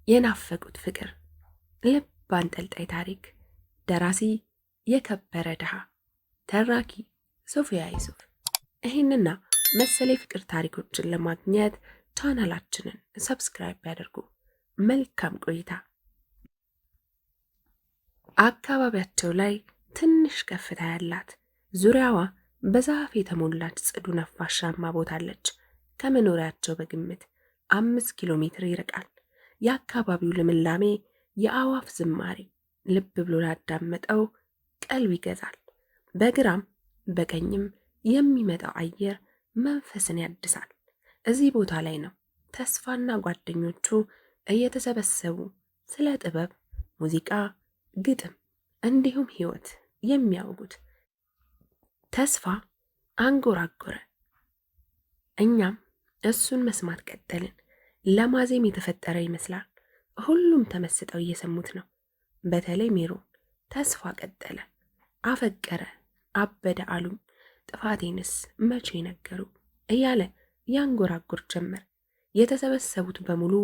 የናፈቁት ፍቅር፣ ልብ አንጠልጣይ ታሪክ። ደራሲ የከበረ ድሃ፣ ተራኪ ሶፊያ ዩሱፍ። ይህንና መሰል የፍቅር ታሪኮችን ለማግኘት ቻናላችንን ሰብስክራይብ ያደርጉ። መልካም ቆይታ። አካባቢያቸው ላይ ትንሽ ከፍታ ያላት ዙሪያዋ በዛፍ የተሞላች ጽዱ ነፋሻማ ቦታ አለች። ከመኖሪያቸው በግምት 5 ኪሎ ሜትር ይርቃል። የአካባቢው ልምላሜ፣ የአዋፍ ዝማሬ ልብ ብሎ ላዳመጠው ቀልብ ይገዛል። በግራም በቀኝም የሚመጣው አየር መንፈስን ያድሳል። እዚህ ቦታ ላይ ነው ተስፋና ጓደኞቹ እየተሰበሰቡ ስለ ጥበብ፣ ሙዚቃ፣ ግጥም እንዲሁም ሕይወት የሚያወጉት። ተስፋ አንጎራጎረ። እኛም እሱን መስማት ቀጠልን። ለማዜም የተፈጠረ ይመስላል። ሁሉም ተመስጠው እየሰሙት ነው። በተለይ ሜሮን ተስፋ ቀጠለ። አፈቀረ፣ አበደ አሉኝ፣ ጥፋቴንስ መቼ ነገሩ እያለ ያንጎራጉር ጀመር። የተሰበሰቡት በሙሉ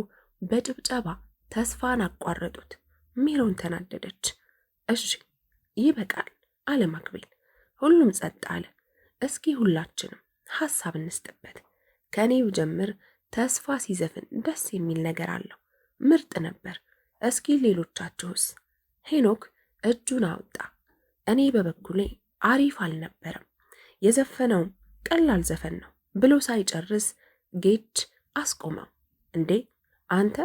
በጭብጨባ ተስፋን አቋረጡት። ሜሮን ተናደደች። እሺ ይበቃል አለ ማክቤል። ሁሉም ጸጥ አለ። እስኪ ሁላችንም ሐሳብ እንስጥበት። ከኔው ጀምር። ተስፋ ሲዘፍን ደስ የሚል ነገር አለው። ምርጥ ነበር። እስኪ ሌሎቻችሁስ? ሄኖክ እጁን አወጣ። እኔ በበኩሌ አሪፍ አልነበረም፣ የዘፈነውም ቀላል ዘፈን ነው ብሎ ሳይጨርስ ጌች አስቆመው። እንዴ አንተ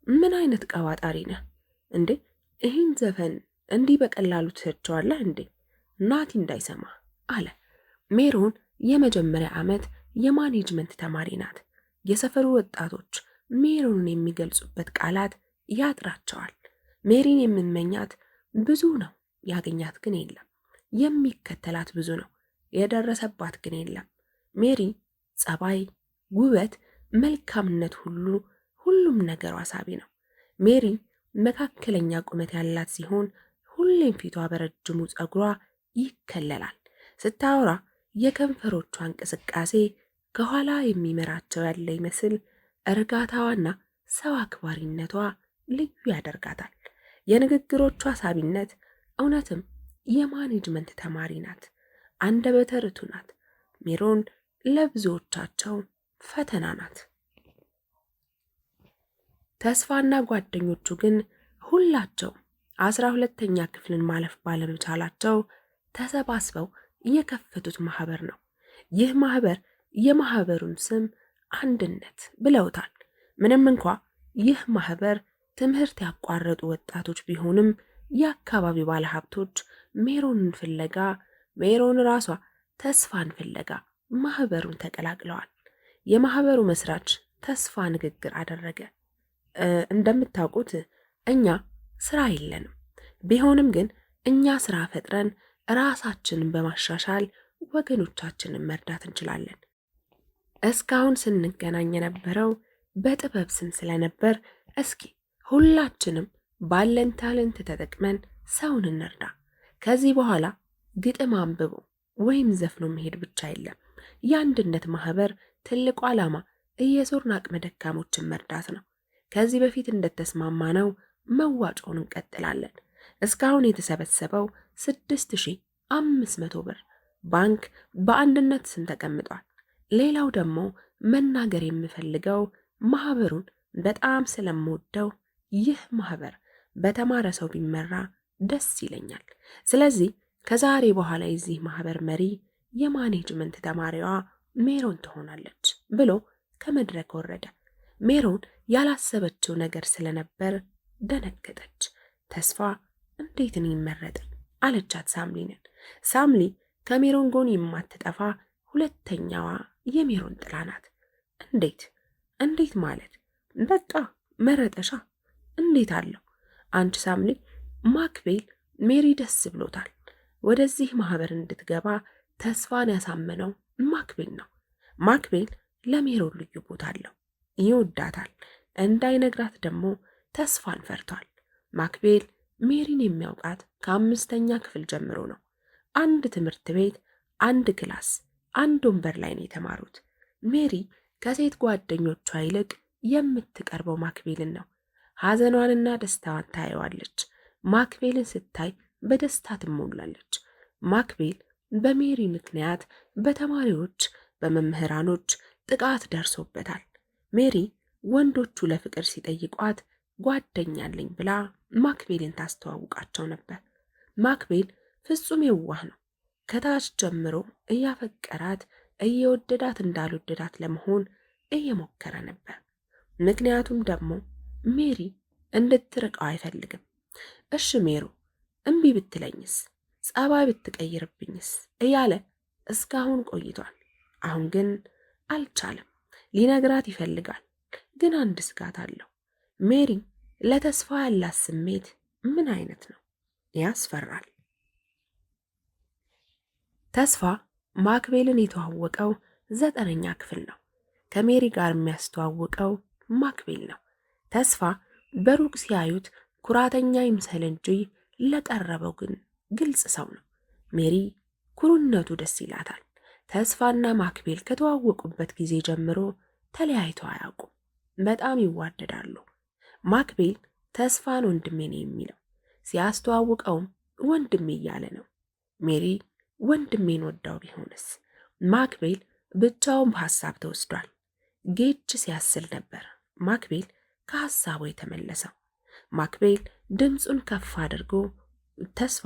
ምን አይነት ቀባጣሪ ነህ እንዴ? ይህን ዘፈን እንዲህ በቀላሉ ትሰቸዋለህ እንዴ? ናቲ እንዳይሰማ አለ። ሜሮን የመጀመሪያ ዓመት የማኔጅመንት ተማሪ ናት። የሰፈሩ ወጣቶች ሜሮንን የሚገልጹበት ቃላት ያጥራቸዋል። ሜሪን የምንመኛት ብዙ ነው፣ ያገኛት ግን የለም። የሚከተላት ብዙ ነው፣ የደረሰባት ግን የለም። ሜሪ ጸባይ፣ ውበት፣ መልካምነት ሁሉም ነገሯ ሳቢ ነው። ሜሪ መካከለኛ ቁመት ያላት ሲሆን ሁሌም ፊቷ በረጅሙ ጸጉሯ ይከለላል። ስታወራ የከንፈሮቿ እንቅስቃሴ ከኋላ የሚመራቸው ያለ ይመስል እርጋታዋና ሰው አክባሪነቷ ልዩ ያደርጋታል። የንግግሮቿ ሳቢነት እውነትም የማኔጅመንት ተማሪ ናት። አንደበተ ርቱዕ ናት። ሜሮን ለብዙዎቻቸው ፈተና ናት። ተስፋና ጓደኞቹ ግን ሁላቸው 12ኛ ክፍልን ማለፍ ባለመቻላቸው ተሰባስበው የከፈቱት ማህበር ነው። ይህ ማህበር የማህበሩን ስም አንድነት ብለውታል። ምንም እንኳ ይህ ማህበር ትምህርት ያቋረጡ ወጣቶች ቢሆንም የአካባቢው ባለሀብቶች ሜሮንን ፍለጋ፣ ሜሮን ራሷ ተስፋን ፍለጋ ማህበሩን ተቀላቅለዋል። የማህበሩ መስራች ተስፋ ንግግር አደረገ። እንደምታውቁት እኛ ስራ የለንም። ቢሆንም ግን እኛ ስራ ፈጥረን ራሳችንን በማሻሻል ወገኖቻችንን መርዳት እንችላለን። እስካሁን ስንገናኝ የነበረው በጥበብ ስም ስለነበር እስኪ ሁላችንም ባለን ታለንት ተጠቅመን ሰውን እንርዳ። ከዚህ በኋላ ግጥም አንብቦ ወይም ዘፍኖ መሄድ ብቻ የለም። የአንድነት ማህበር ትልቁ ዓላማ እየዞርን አቅመ ደካሞችን መርዳት ነው። ከዚህ በፊት እንደተስማማነው መዋጮውን እንቀጥላለን። እስካሁን የተሰበሰበው 6500 ብር ባንክ በአንድነት ስም ተቀምጧል። ሌላው ደግሞ መናገር የምፈልገው ማህበሩን በጣም ስለምወደው ይህ ማህበር በተማረ ሰው ቢመራ ደስ ይለኛል። ስለዚህ ከዛሬ በኋላ የዚህ ማህበር መሪ የማኔጅመንት ተማሪዋ ሜሮን ትሆናለች ብሎ ከመድረክ ወረደ። ሜሮን ያላሰበችው ነገር ስለነበር ደነገጠች። ተስፋ እንዴት ነው ይመረጣል አለቻት ሳምሊንን። ሳምሊ ከሜሮን ጎን የማትጠፋ ሁለተኛዋ የሜሮን ጥላ ናት። እንዴት ማለት? በቃ መረጠሻ። እንዴት አለው? አንቺ ሳምሊ፣ ማክቤል ሜሪ ደስ ብሎታል። ወደዚህ ማህበር እንድትገባ ተስፋን ያሳመነው ማክቤል ነው። ማክቤል ለሜሮን ልዩ ቦታ አለው፣ ይወዳታል። እንዳይነግራት ደግሞ ተስፋን ፈርቷል። ማክቤል ሜሪን የሚያውቃት ከ5ኛ ክፍል ጀምሮ ነው። አንድ ትምህርት ቤት፣ አንድ ክላስ፣ አንድ ወንበር ላይ ነው የተማሩት። ሜሪ ከሴት ጓደኞቿ ይልቅ የምትቀርበው ማክቤልን ነው። ሐዘኗንና ደስታዋን ታየዋለች። ማክቤልን ስታይ በደስታ ትሞላለች። ማክቤል በሜሪ ምክንያት በተማሪዎች በመምህራኖች ጥቃት ደርሶበታል። ሜሪ ወንዶቹ ለፍቅር ሲጠይቋት ጓደኛለኝ ብላ ማክቤልን ታስተዋውቃቸው ነበር። ማክቤል ፍጹም የዋህ ነው። ከታች ጀምሮ እያፈቀራት እየወደዳት እንዳልወደዳት ለመሆን እየሞከረ ነበር። ምክንያቱም ደግሞ ሜሪ እንድትርቀው አይፈልግም። እሺ ሜሩ እምቢ ብትለኝስ፣ ጸባይ ብትቀይርብኝስ እያለ እስካሁን ቆይቷል። አሁን ግን አልቻለም። ሊነግራት ይፈልጋል፣ ግን አንድ ስጋት አለው። ሜሪ ለተስፋ ያላት ስሜት ምን አይነት ነው? ያስፈራል። ተስፋ ማክቤልን የተዋወቀው 9ኛ ክፍል ነው። ከሜሪ ጋር የሚያስተዋውቀው ማክቤል ነው። ተስፋ በሩቅ ሲያዩት ኩራተኛ ይምሰል እንጂ ለቀረበው ግን ግልጽ ሰው ነው። ሜሪ ኩሩነቱ ደስ ይላታል። ተስፋና ማክቤል ከተዋወቁበት ጊዜ ጀምሮ ተለያይተው አያውቁም። በጣም ይዋደዳሉ። ማክቤል ተስፋን ወንድሜ ነው የሚለው፣ ሲያስተዋውቀውም ወንድሜ እያለ ነው። ሜሪ ወንድሜን ወዳው ቢሆንስ? ማክቤል ብቻውን በሐሳብ ተወስዷል። ጌች ሲያስል ነበር ማክቤል ከሐሳቡ የተመለሰው። ማክቤል ድምፁን ከፍ አድርጎ ተስፋ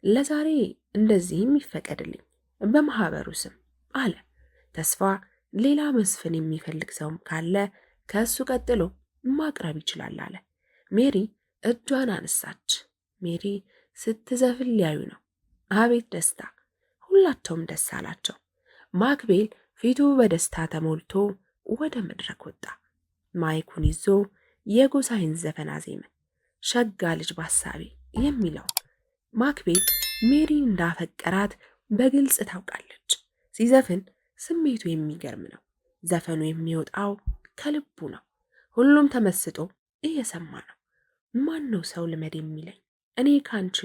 ለዛሬ እንደዚህም ይፈቀድልኝ በማህበሩ ስም አለ። ተስፋ ሌላ መስፍን የሚፈልግ ሰውም ካለ ከእሱ ቀጥሎ ማቅረብ ይችላል አለ። ሜሪ እጇን አነሳች። ሜሪ ስትዘፍን ሊያዩ ነው። አቤት ደስታ! ሁላቸውም ደስ አላቸው። ማክቤል ፊቱ በደስታ ተሞልቶ ወደ መድረክ ወጣ። ማይኩን ይዞ የጎሳይን ዘፈን አዜመ። ሸጋ ልጅ ባሳቤ የሚለው ማክቤል ሜሪን እንዳፈቀራት በግልጽ ታውቃለች። ሲዘፍን ስሜቱ የሚገርም ነው። ዘፈኑ የሚወጣው ከልቡ ነው። ሁሉም ተመስጦ እየሰማ ነው። ማን ነው ሰው ልመድ የሚለኝ? እኔ ካንቺ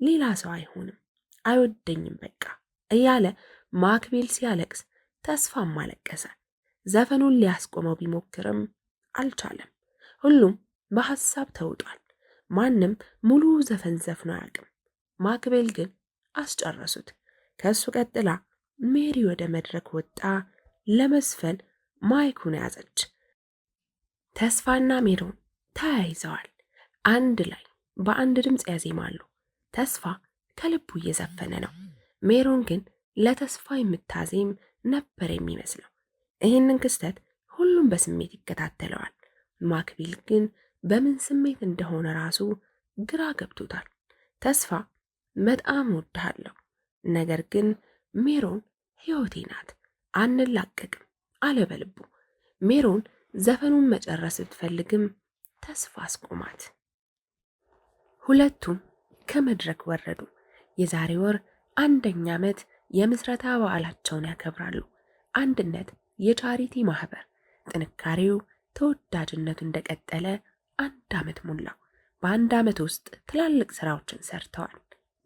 ሌላ ሰው አይሆንም፣ አይወደኝም በቃ እያለ ማክቤል ሲያለቅስ ተስፋም አለቀሰ። ዘፈኑን ሊያስቆመው ቢሞክርም አልቻለም። ሁሉም በሐሳብ ተውጧል። ማንም ሙሉ ዘፈን ዘፍኖ አያውቅም። ማክቤል ግን አስጨረሱት። ከእሱ ቀጥላ ሜሪ ወደ መድረክ ወጣ። ለመስፈን ማይኩን ያዘች። ተስፋና ሜሮን ተያይዘዋል። አንድ ላይ በአንድ ድምፅ ያዜማሉ። ተስፋ ከልቡ እየዘፈነ ነው። ሜሮን ግን ለተስፋ የምታዜም ነበር የሚመስለው። ይህንን ክስተት ሁሉም በስሜት ይከታተለዋል። ማክቤል ግን በምን ስሜት እንደሆነ ራሱ ግራ ገብቶታል። ተስፋ በጣም እወድሃለሁ፣ ነገር ግን ሜሮን ሕይወቴ ናት፣ አንላቀቅም አለ በልቡ። ሜሮን ዘፈኑን መጨረስ ብትፈልግም ተስፋ አስቆማት። ሁለቱም ከመድረክ ወረዱ። የዛሬ ወር 1ኛ ዓመት የምስረታ በዓላቸውን ያከብራሉ። አንድነት የቻሪቲ ማህበር ጥንካሬው ተወዳጅነቱ እንደቀጠለ 1 ዓመት ሞላው። በ1 ዓመት ውስጥ ትላልቅ ስራዎችን ሰርተዋል።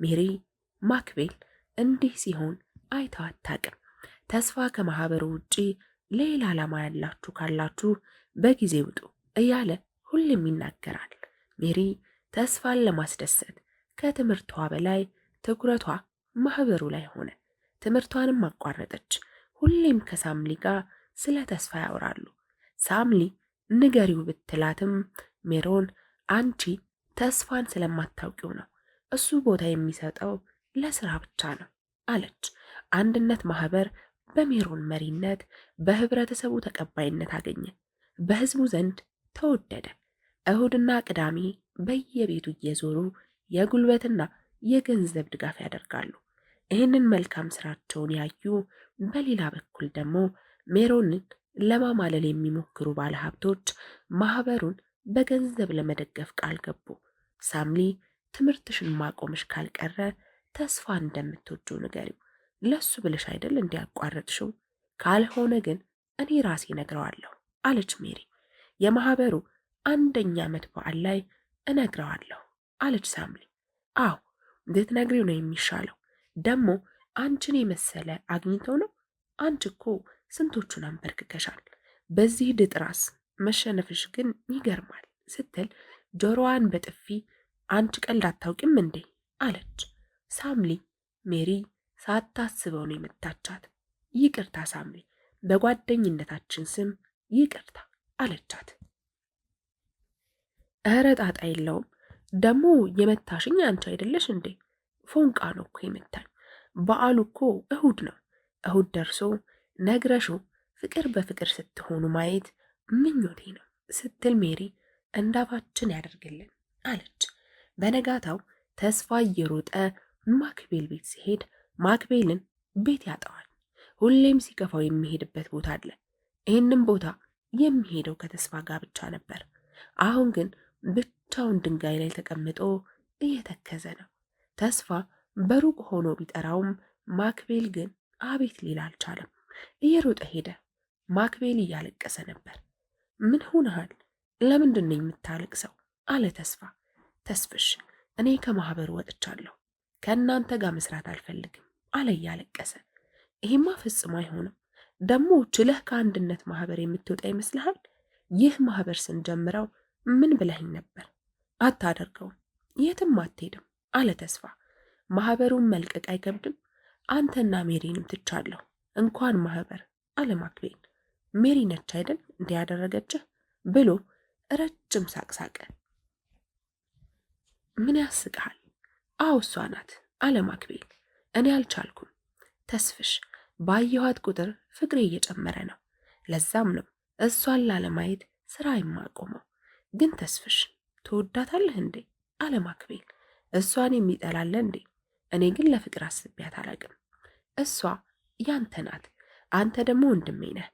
ሜሪ ማክቤል እንዲህ ሲሆን አይተው አታውቅም። ተስፋ ከማህበሩ ውጪ ሌላ ዓላማ ያላችሁ ካላችሁ በጊዜ ውጡ እያለ ሁሌም ይናገራል። ሜሪ ተስፋን ለማስደሰት ከትምህርቷ በላይ ትኩረቷ ማህበሩ ላይ ሆነ። ትምህርቷንም አቋረጠች። ሁሌም ከሳምሊ ጋር ስለ ተስፋ ያወራሉ። ሳምሊ ንገሪው ብትላትም ሜሮን አንቺ ተስፋን ስለማታውቂው ነው፣ እሱ ቦታ የሚሰጠው ለስራ ብቻ ነው አለች። አንድነት ማህበር በሜሮን መሪነት በህብረተሰቡ ተቀባይነት አገኘ። በህዝቡ ዘንድ ተወደደ። እሁድና ቅዳሜ በየቤቱ እየዞሩ የጉልበትና የገንዘብ ድጋፍ ያደርጋሉ። ይህንን መልካም ስራቸውን ያዩ፣ በሌላ በኩል ደግሞ ሜሮንን ለማማለል የሚሞክሩ ባለሀብቶች ማህበሩን በገንዘብ ለመደገፍ ቃል ገቡ። ሳምሊ ትምህርትሽን ማቆምሽ ካልቀረ ተስፋ እንደምትወጂው ንገሪው፣ ለሱ ብለሽ አይደል እንዲያቋረጥሽው፣ ካልሆነ ግን እኔ ራሴ ነግረዋለሁ አለች ሜሪ። የማህበሩ 1ኛ ዓመት በዓል ላይ እነግረዋለሁ አለች ሳምሊ። አዎ ልትነግሪው ነው የሚሻለው። ደግሞ አንቺን የመሰለ አግኝተው ነው? አንቺ እኮ ስንቶቹን አንበርክከሻል። በዚህ ድጥ ራስ መሸነፍሽ ግን ይገርማል ስትል ጆሮዋን በጥፊ አንቺ ቀልድ አታውቂም እንዴ አለች። ሳምሊ ሜሪ ሳታስበው ነው የመታቻት። ይቅርታ ሳምሊ፣ በጓደኝነታችን ስም ይቅርታ አለቻት። እረ ጣጣ የለውም፣ ደግሞ የመታሽኝ አንቺ አይደለሽ እንዴ? ፎንቃ ነው እኮ የመታኝ። በዓሉ እኮ እሁድ ነው። እሁድ ደርሶ ነግረሹ ፍቅር በፍቅር ስትሆኑ ማየት ምኞቴ ነው ስትል ሜሪ እንዳፋችን ያደርግልን አለች። በነጋታው ተስፋ እየሮጠ ማክቤል ቤት ሲሄድ ማክቤልን ቤት ያጠዋል። ሁሌም ሲከፋው የሚሄድበት ቦታ አለ። ይህንም ቦታ የሚሄደው ከተስፋ ጋር ብቻ ነበር። አሁን ግን ብቻውን ድንጋይ ላይ ተቀምጦ እየተከዘ ነው። ተስፋ በሩቅ ሆኖ ቢጠራውም ማክቤል ግን አቤት ሊል አልቻለም። እየሮጠ ሄደ። ማክቤል እያለቀሰ ነበር። ምን ሆነሃል? ለምንድን ነው የምታለቅሰው? አለ ተስፋ። ተስፍሽ፣ እኔ ከማህበሩ ወጥቻለሁ፣ ከእናንተ ጋር መስራት አልፈልግም አለ እያለቀሰ። ይሄማ ፍጽሞ አይሆንም። ደግሞ ችለህ ከአንድነት ማህበር የምትወጣ ይመስልሃል? ይህ ማህበር ስንጀምረው ምን ብለኸኝ ነበር? አታደርገውም፣ የትም አትሄድም አለ ተስፋ። ማህበሩን መልቀቅ አይከብድም? አንተና ሜሪንም ትቻለሁ፣ እንኳን ማህበር አለ ማክቤል። ሜሪ ነች አይደል እንዲህ ያደረገችህ ብሎ ረጅም ሳቅ ሳቀ። ምን ያስቅሃል? አዎ እሷ ናት አለ ማክቤል። እኔ አልቻልኩም ተስፍሽ፣ ባየኋት ቁጥር ፍቅሬ እየጨመረ ነው። ለዛም ነው እሷን ላለማየት ስራ የማቆመው። ግን ተስፍሽ ትወዳታለህ እንዴ አለ ማክቤል። እሷን የሚጠላለ እንዴ? እኔ ግን ለፍቅር አስቤያት አላቅም። እሷ ያንተ ናት፣ አንተ ደግሞ ወንድሜ ነህ።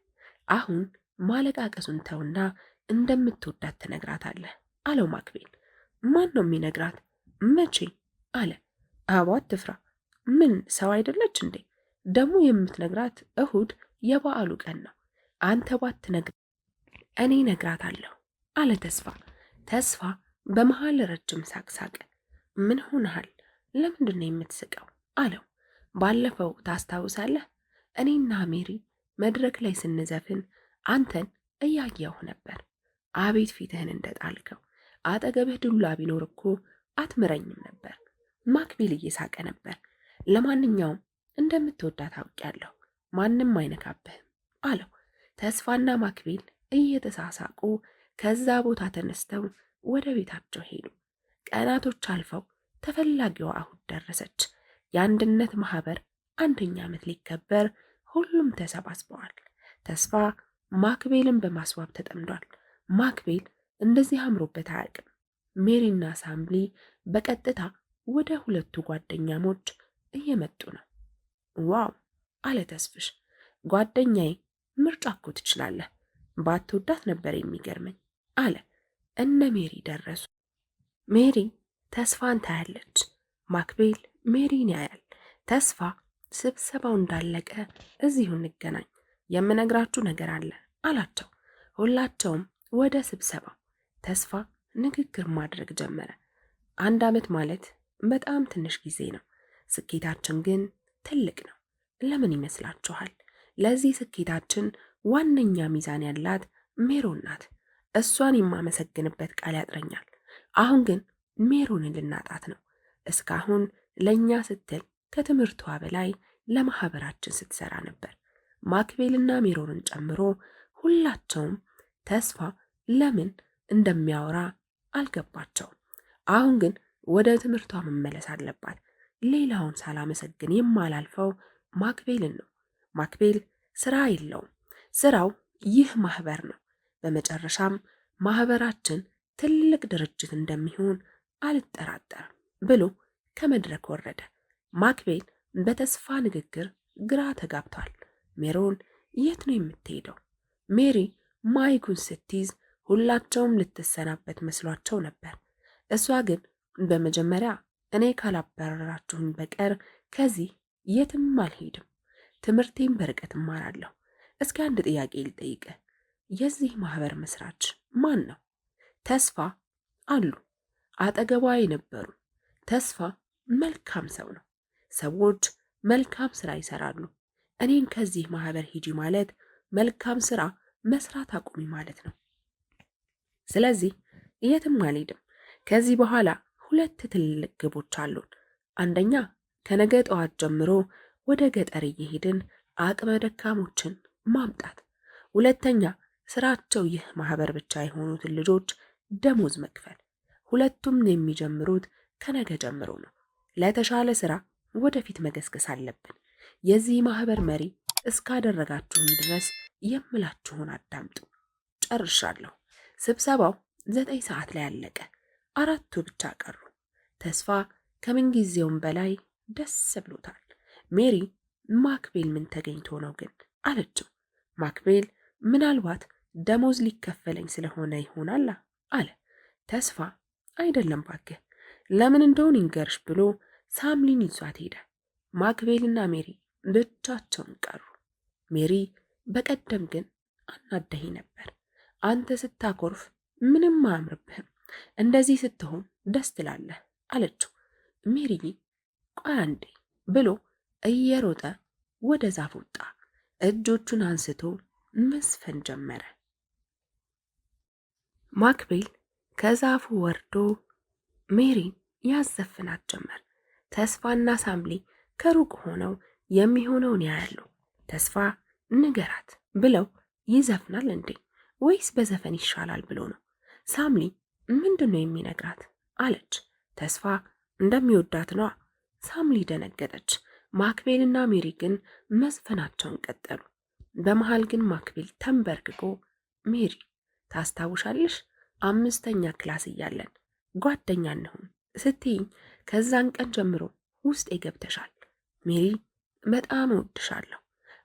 አሁን ማለቃቀሱን ተውና እንደምትወዳት ትነግራታለህ አለው ማክቤል። ማን ነው የሚነግራት? መቼ አለ። አቧ አትፍራ። ምን ሰው አይደለች እንዴ? ደግሞ የምትነግራት እሁድ የበዓሉ ቀን ነው። አንተ ባትነግር እኔ ነግራታለሁ አለ ተስፋ። ተስፋ በመሃል ረጅም ሳቅ ሳቀ። ምን ሆነሃል? ለምንድን ነው የምትስቀው? አለው። ባለፈው ታስታውሳለህ? እኔና ሜሪ መድረክ ላይ ስንዘፍን አንተን እያየሁ ነበር። አቤት ፊትህን እንደጣልከው። አጠገብህ ዱላ ቢኖር እኮ አትምረኝም ነበር። ማክቤል እየሳቀ ነበር። ለማንኛውም እንደምትወዳት አውቄያለሁ፣ ማንም አይነካብህም አለው። ተስፋና ማክቤል እየተሳሳቁ ከዛ ቦታ ተነስተው ወደ ቤታቸው ሄዱ። ቀናቶች አልፈው ተፈላጊዋ እሁድ ደረሰች። የአንድነት ማህበር 1ኛ ዓመት ሊከበር ሁሉም ተሰባስበዋል። ተስፋ ማክቤልን በማስዋብ ተጠምዷል። ማክቤል እንደዚህ አምሮበት አያውቅም። ሜሪና ሳምሊ በቀጥታ ወደ ሁለቱ ጓደኛሞች እየመጡ ነው። ዋው አለ ተስፍሽ። ጓደኛዬ ምርጫ እኮ ትችላለህ፣ ባትወዳት ነበር የሚገርመኝ አለ። እነ ሜሪ ደረሱ። ሜሪ ተስፋን ታያለች። ማክቤል ሜሪን ያያል። ተስፋ ስብሰባው እንዳለቀ እዚሁ እንገናኝ፣ የምነግራችሁ ነገር አለ አላቸው። ሁላቸውም ወደ ስብሰባው። ተስፋ ንግግር ማድረግ ጀመረ። 1 ዓመት ማለት በጣም ትንሽ ጊዜ ነው። ስኬታችን ግን ትልቅ ነው። ለምን ይመስላችኋል? ለዚህ ስኬታችን ዋነኛ ሚዛን ያላት ሜሮን ናት። እሷን የማመሰግንበት ቃል ያጥረኛል። አሁን ግን ሜሮንን ልናጣት ነው። እስካሁን ለእኛ ስትል ከትምህርቷ በላይ ለማህበራችን ስትሰራ ነበር። ማክቤልና ሜሮንን ጨምሮ ሁላቸውም ተስፋ ለምን እንደሚያወራ አልገባቸውም። አሁን ግን ወደ ትምህርቷ መመለስ አለባት። ሌላውን ሳላመሰግን የማላልፈው ማክቤልን ነው። ማክቤል ስራ የለውም። ስራው ይህ ማህበር ነው። በመጨረሻም ማህበራችን ትልቅ ድርጅት እንደሚሆን አልጠራጠርም ብሎ ከመድረክ ወረደ። ማክቤል በተስፋ ንግግር ግራ ተጋብቷል። ሜሮን የት ነው የምትሄደው? ሜሪ ማይኩን ስትይዝ ሁላቸውም ልትሰናበት መስሏቸው ነበር። እሷ ግን በመጀመሪያ እኔ ካላባረራችሁን በቀር ከዚህ የትም አልሄድም፣ ትምህርቴን በርቀት እማራለሁ። እስኪ አንድ ጥያቄ ልጠይቅህ፣ የዚህ ማህበር መስራች ማን ነው? ተስፋ አሉ አጠገቧ የነበሩ። ተስፋ መልካም ሰው ነው። ሰዎች መልካም ስራ ይሰራሉ። እኔን ከዚህ ማህበር ሂጂ ማለት መልካም ስራ መስራት አቁሚ ማለት ነው። ስለዚህ የትም አልሄድም። ከዚህ በኋላ ሁለት ትልልቅ ግቦች አሉን። አንደኛ ከነገ ጠዋት ጀምሮ ወደ ገጠር እየሄድን አቅመ ደካሞችን ማምጣት፣ ሁለተኛ ስራቸው ይህ ማህበር ብቻ የሆኑትን ልጆች ደሞዝ መክፈል። ሁለቱም የሚጀምሩት ከነገ ጀምሮ ነው። ለተሻለ ስራ ወደፊት መገስገስ አለብን። የዚህ ማህበር መሪ እስካደረጋችሁን ድረስ የምላችሁን አዳምጡ። ጨርሻለሁ። ስብሰባው 9 ሰዓት ላይ አለቀ። 4ቱ ብቻ ቀሩ። ተስፋ ከምንጊዜውም በላይ ደስ ብሎታል። ሜሪ ማክቤል ምን ተገኝቶ ነው ግን አለችው። ማክቤል ምናልባት ደሞዝ ሊከፈለኝ ስለሆነ ይሆናል አለ። ተስፋ አይደለም ባክህ፣ ለምን እንደሆን ይንገርሽ ብሎ ሳምሊን ይዟት ሄደ። ማክቤልና ሜሪ ብቻቸውን ቀሩ። ሜሪ በቀደም ግን አናደኸኝ ነበር። አንተ ስታኮርፍ ምንም አያምርብህም፣ እንደዚህ ስትሆን ደስ ትላለህ አለችው። ሜሪዬ ቆይ አንዴ ብሎ እየሮጠ ወደ ዛፍ ወጣ። እጆቹን አንስቶ መስፈን ጀመረ። ማክቤል ከዛፉ ወርዶ ሜሪን ያዘፍናት ጀመር። ተስፋና ሳምሊ ከሩቅ ሆነው የሚሆነውን ያያሉ። ተስፋ ንገራት ብለው ይዘፍናል እንዴ ወይስ በዘፈን ይሻላል ብሎ ነው። ሳምሊ ምንድን ነው የሚነግራት አለች። ተስፋ እንደሚወዳት ነዋ። ሳምሊ ደነገጠች። ማክቤልና ሜሪ ግን መዝፈናቸውን ቀጠሉ። በመሃል ግን ማክቤል ተንበርክኮ ሜሪ ታስታውሻለሽ 5ኛ ክላስ እያለን ጓደኛ እንሁን ስትይኝ ከዛን ቀን ጀምሮ ውስጤ ገብተሻል። ሜሪ በጣም እወድሻለሁ።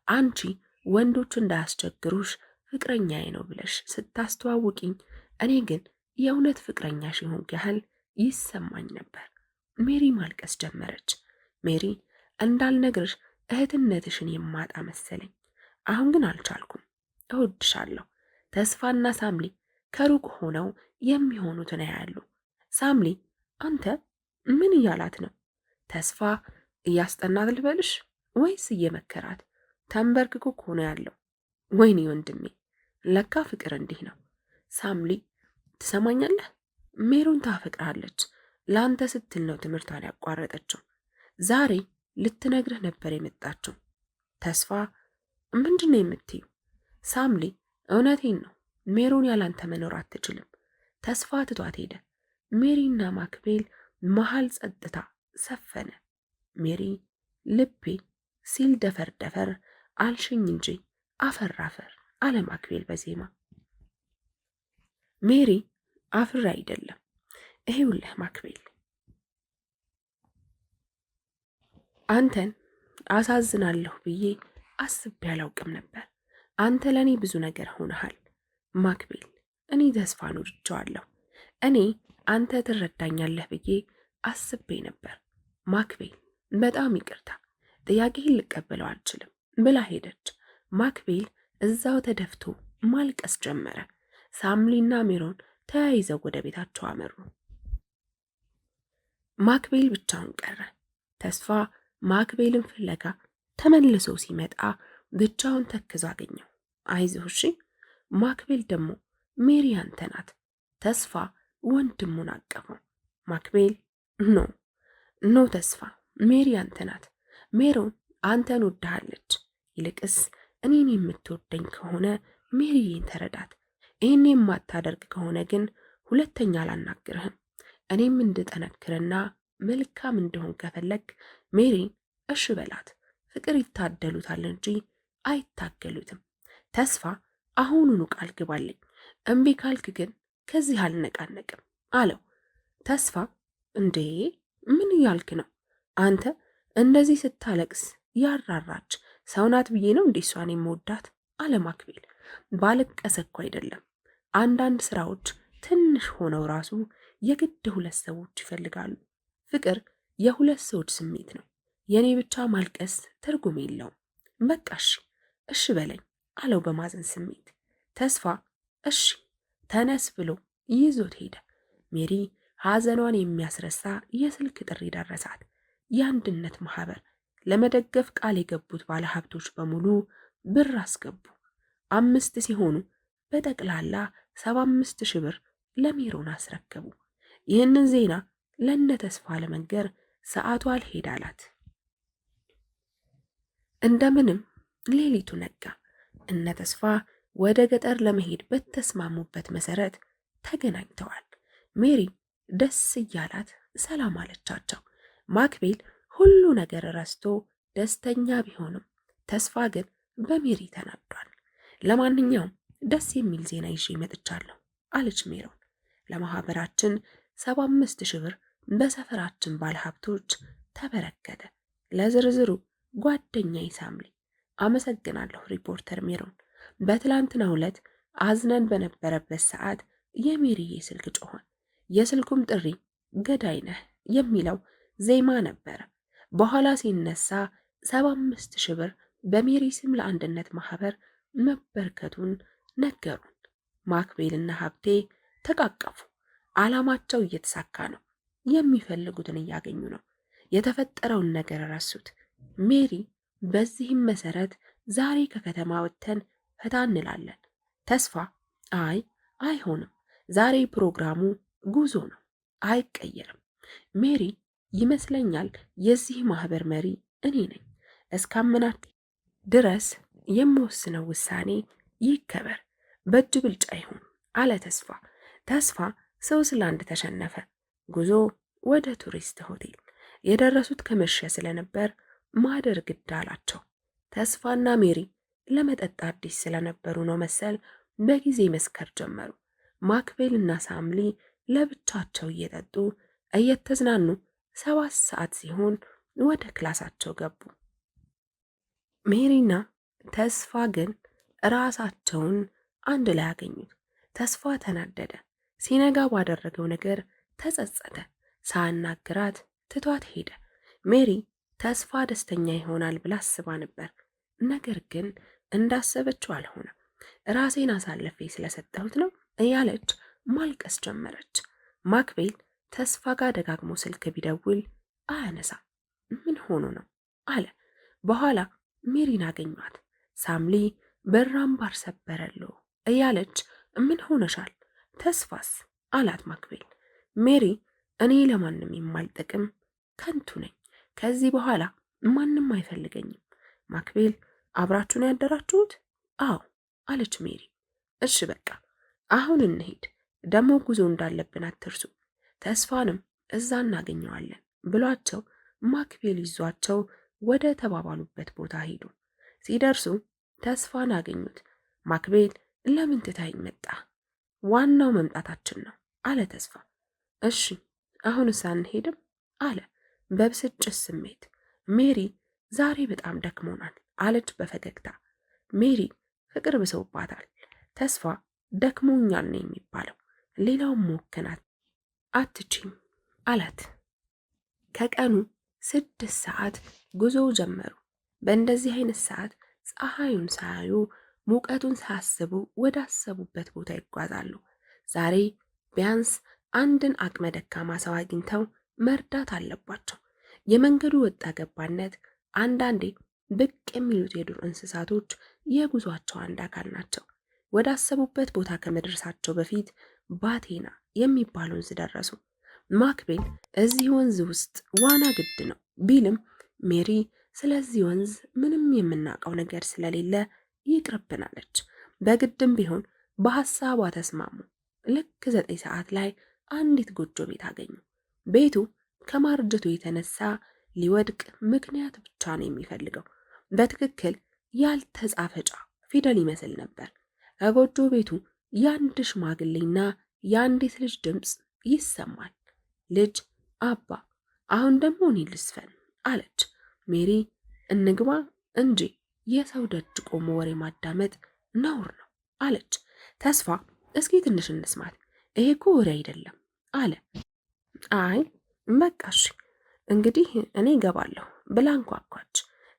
አንቺ ወንዶች እንዳያስቸግሩሽ ፍቅረኛዬ ነው ብለሽ ስታስተዋውቂኝ እኔ ግን የእውነት ፍቅረኛሽ ይሆንክ ያህል ይሰማኝ ነበር። ሜሪ ማልቀስ ጀመረች። ሜሪ እንዳልነግርሽ እህትነትሽን የማጣ መሰለኝ። አሁን ግን አልቻልኩም። እወድሻለሁ። ተስፋና ሳምሊ ከሩቅ ሆነው የሚሆኑትን ያያሉ። ሳምሊ አንተ ምን እያላት ነው? ተስፋ እያስጠናት ልበልሽ ወይስ እየመከራት? ተንበርክኮ እኮ ነው ያለው። ወይኔ ወንድሜ ለካ ፍቅር እንዲህ ነው። ሳምሊ ትሰማኛለህ? ሜሮን ታፈቅራለች። ለአንተ ስትል ነው ትምህርቷን ያቋረጠችው። ዛሬ ልትነግርህ ነበር የመጣችው። ተስፋ ምንድን ነው የምትዩ? ሳምሊ እውነቴን ነው። ሜሮን ያላንተ መኖር አትችልም። ተስፋ ትቷት ሄደ። ሜሪና ማክቤል መሃል ጸጥታ ሰፈነ። ሜሪ ልቤ ሲል ደፈር ደፈር አልሽኝ እንጂ አፈር አፈር አለ ማክቤል በዜማ። ሜሪ አፍር አይደለም ይሄውልህ ማክቤል፣ አንተን አሳዝናለሁ ብዬ አስቤ አላውቅም ነበር። አንተ ለእኔ ብዙ ነገር ሆነሃል ማክቤል። እኔ ተስፋን ወድጄዋለሁ። እኔ አንተ ትረዳኛለህ ብዬ አስቤ ነበር ማክቤል። በጣም ይቅርታ፣ ጥያቄህን ልቀበለው አልችልም ብላ ሄደች። ማክቤል እዛው ተደፍቶ ማልቀስ ጀመረ። ሳምሊና ሜሮን ተያይዘው ወደ ቤታቸው አመሩ። ማክቤል ብቻውን ቀረ። ተስፋ ማክቤልን ፍለጋ ተመልሶ ሲመጣ ብቻውን ተክዞ አገኘው። አይዞህ እሺ። ማክቤል ደግሞ ሜሪ አንተ ናት። ተስፋ ወንድሙን አቀፈው። ማክቤል ኖ ተስፋ ሜሪ አንተ ናት። ሜሮን አንተን ወድሃለች። ይልቅስ እኔን የምትወደኝ ከሆነ ሜሪዬን ተረዳት። ይህን የማታደርግ ከሆነ ግን ሁለተኛ አላናግርህም። እኔም እንድጠነክርና መልካም እንደሆን ከፈለግ ሜሪን እሽ በላት። ፍቅር ይታደሉታል እንጂ አይታገሉትም። ተስፋ አሁኑኑ ቃል ግባልኝ፣ እምቢ ካልክ ግን ከዚህ አልነቃነቅም አለው። ተስፋ እንዴ ምን እያልክ ነው አንተ? እንደዚህ ስታለቅስ ያራራች ሰው ናት ብዬ ነው እንዴ እሷን የምወዳት አለ ማክቤል። ባለቀሰ እኮ አይደለም። አንዳንድ ስራዎች ትንሽ ሆነው ራሱ የግድ ሁለት ሰዎች ይፈልጋሉ። ፍቅር የሁለት ሰዎች ስሜት ነው። የኔ ብቻ ማልቀስ ትርጉም የለውም። በቃ እሺ በለኝ አለው በማዘን ስሜት። ተስፋ እሺ ተነስ ብሎ ይዞት ሄደ። ሜሪ ሐዘኗን የሚያስረሳ የስልክ ጥሪ ደረሳት። የአንድነት ማህበር ለመደገፍ ቃል የገቡት ባለሀብቶች በሙሉ ብር አስገቡ። 5 ሲሆኑ በጠቅላላ 75,000 ብር ለሜሮን አስረከቡ። ይህንን ዜና ለእነ ተስፋ ለመንገር ሰዓቱ አልሄድ አላት። እንደምንም ሌሊቱ ነጋ። እነ ተስፋ ወደ ገጠር ለመሄድ በተስማሙበት መሰረት ተገናኝተዋል። ሜሪ ደስ እያላት ሰላም አለቻቸው። ማክቤል ሁሉ ነገር ረስቶ ደስተኛ ቢሆንም ተስፋ ግን በሜሪ ተናዷል። ለማንኛውም ደስ የሚል ዜና ይዤ መጥቻለሁ አለች ሜሮን። ለማህበራችን 75,000 ብር በሰፈራችን ባለሀብቶች ተበረከተ። ለዝርዝሩ ጓደኛዬ ሳምሊ። አመሰግናለሁ ሪፖርተር ሜሮን። በትላንትናው ዕለት አዝነን በነበረበት ሰዓት የሜሪዬ ስልክ ጮኸ። የስልኩም ጥሪ ገዳይ ነህ የሚለው ዜማ ነበረ። በኋላ ሲነሳ 75,000 ብር በሜሪ ስም ለአንድነት ማህበር መበርከቱን ነገሩን። ማክቤልና ሀብቴ ተቃቀፉ። ዓላማቸው እየተሳካ ነው። የሚፈልጉትን እያገኙ ነው። የተፈጠረውን ነገር ረሱት። ሜሪ በዚህም መሰረት ዛሬ ከከተማ ወጥተን ፈታ እንላለን። ተስፋ አይ አይሆንም፣ ዛሬ ፕሮግራሙ ጉዞ ነው፣ አይቀየርም። ሜሪ ይመስለኛል የዚህ ማህበር መሪ እኔ ነኝ። እስካመናት ድረስ የምወስነው ውሳኔ ይከበር፣ በእጅ ብልጫ ይሁን አለ ተስፋ። ተስፋ ስዊዘርላንድ ተሸነፈ። ጉዞ ወደ ቱሪስት ሆቴል የደረሱት ከመሸ ስለነበር ማደር ግድ አላቸው። ተስፋና ሜሪ ለመጠጥ አዲስ ስለነበሩ ነው መሰል በጊዜ መስከር ጀመሩ። ማክቤል እና ሳምሊ ለብቻቸው እየጠጡ እየተዝናኑ 7 ሰዓት ሲሆን ወደ ክላሳቸው ገቡ። ሜሪና ተስፋ ግን ራሳቸውን አንድ ላይ አገኙት። ተስፋ ተናደደ። ሲነጋ ባደረገው ነገር ተጸጸተ። ሳያናግራት ትቷት ሄደ። ሜሪ ተስፋ ደስተኛ ይሆናል ብላ አስባ ነበር። ነገር ግን እንዳሰበችው አልሆነም። ራሴን አሳልፌ ስለሰጠሁት ነው እያለች ማልቀስ ጀመረች። ማክቤል ተስፋ ጋር ደጋግሞ ስልክ ቢደውል አያነሳም። ምን ሆኖ ነው አለ። በኋላ ሜሪን አገኟት። ሳምሊ በራምባር ሰበረሎ እያለች ምን ሆነሻል? ተስፋስ አላት ማክቤል። ሜሪ እኔ ለማንም የማልጠቅም ከንቱ ነኝ። ከዚህ በኋላ ማንም አይፈልገኝም። ማክቤል አብራችሁን ያደራችሁት? አዎ አለች ሜሪ። እሺ በቃ አሁን እንሄድ፣ ደግሞ ጉዞ እንዳለብን አትርሱ። ተስፋንም እዛ እናገኘዋለን ብሏቸው ማክቤል ይዟቸው ወደ ተባባሉበት ቦታ ሄዱ። ሲደርሱ ተስፋን አገኙት። ማክቤል ለምን ትታኝ መጣ? ዋናው መምጣታችን ነው አለ ተስፋ። እሺ አሁንስ አንሄድም አለ በብስጭት ስሜት። ሜሪ ዛሬ በጣም ደክሞናል አለች በፈገግታ። ሜሪ ፍቅር ብሰውባታል። ተስፋ ደክሞኛል ነው የሚባለው፣ ሌላውም ሞከናት አትችም አላት። ከቀኑ 6 ሰዓት ጉዞ ጀመሩ። በእንደዚህ አይነት ሰዓት ፀሐዩን ሳያዩ ሙቀቱን ሳያስቡ ወዳሰቡበት ቦታ ይጓዛሉ። ዛሬ ቢያንስ አንድን አቅመ ደካማ ሰው አግኝተው መርዳት አለባቸው። የመንገዱ ወጣ ገባነት፣ አንዳንዴ ብቅ የሚሉት የዱር እንስሳቶች የጉዟቸው አንድ አካል ናቸው። ወዳሰቡበት ቦታ ከመድረሳቸው በፊት ባቴና የሚባል ወንዝ ደረሱ። ማክቤል እዚህ ወንዝ ውስጥ ዋና ግድ ነው ቢልም ሜሪ ስለዚህ ወንዝ ምንም የምናውቀው ነገር ስለሌለ ይቅርብናለች። በግድም ቢሆን በሐሳቧ ተስማሙ። ልክ 9 ሰዓት ላይ አንዲት ጎጆ ቤት አገኙ። ቤቱ ከማርጀቱ የተነሳ ሊወድቅ ምክንያት ብቻ ነው የሚፈልገው። በትክክል ያልተጻፈ ጫ ፊደል ይመስል ነበር። ከጎጆ ቤቱ የአንድ ሽማግሌና የአንዲት ልጅ ድምፅ ይሰማል። ልጅ አባ፣ አሁን ደግሞ እኔ ልስፈን አለች። ሜሪ እንግባ እንጂ የሰው ደጅ ቆሞ ወሬ ማዳመጥ ነውር ነው አለች። ተስፋ እስኪ ትንሽ እንስማት፣ ይሄ እኮ ወሬ አይደለም አለ። አይ በቃ እሺ እንግዲህ እኔ እገባለሁ ብላ አንኳኳች።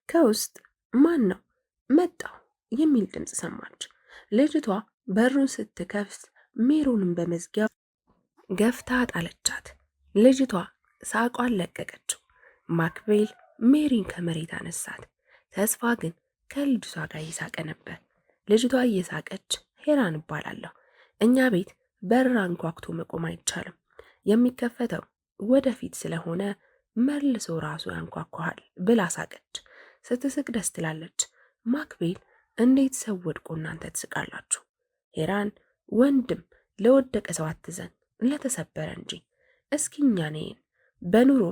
ከውስጥ ማን ነው መጣው የሚል ድምፅ ሰማች። ልጅቷ በሩን ስትከፍት ሜሮንን በመዝጊያው ገፍታ ጣለቻት። ልጅቷ ሳቋን ለቀቀችው። ማክቤል ሜሪን ከመሬት አነሳት። ተስፋ ግን ከልጅቷ ጋር እየሳቀ ነበር። ልጅቷ እየሳቀች ሄራን እባላለሁ፣ እኛ ቤት በር አንኳኩቶ መቆም አይቻልም። የሚከፈተው ወደፊት ስለሆነ መልሶ ራሱ ያንኳኳሃል ብላ ሳቀች። ስትስቅ ደስ ትላለች። ማክቤል እንዴት ሰው ወድቆ እናንተ ትስቃላችሁ? ሄራን ወንድም ለወደቀ ሰው አትዘን ለተሰበረ እንጂ። እስኪ እኛ ነን በኑሮ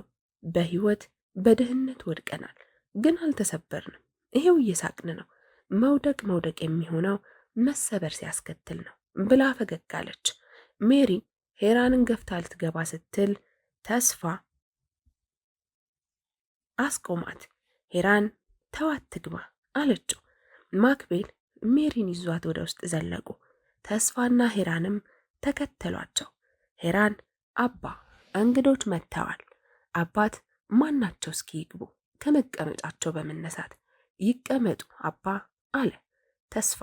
በህይወት በድህነት ወድቀናል፣ ግን አልተሰበርንም። ይሄው እየሳቅን ነው። መውደቅ የሚሆነው መሰበር ሲያስከትል ነው ብላ ፈገግ አለች። ሜሪ ሄራንን ገፍታ ልትገባ ስትል ተስፋ አስቆማት። ሄራን ተዋት ትግባ አለችው። ማክቤል ሜሪን ይዟት ወደ ውስጥ ዘለቁ። ተስፋና ሄራንም ተከተሏቸው። ሄራን አባ እንግዶች መጥተዋል። አባት ማናቸው? እስኪ ይግቡ። ከመቀመጫቸው በመነሳት ይቀመጡ አባ አለ። ተስፋ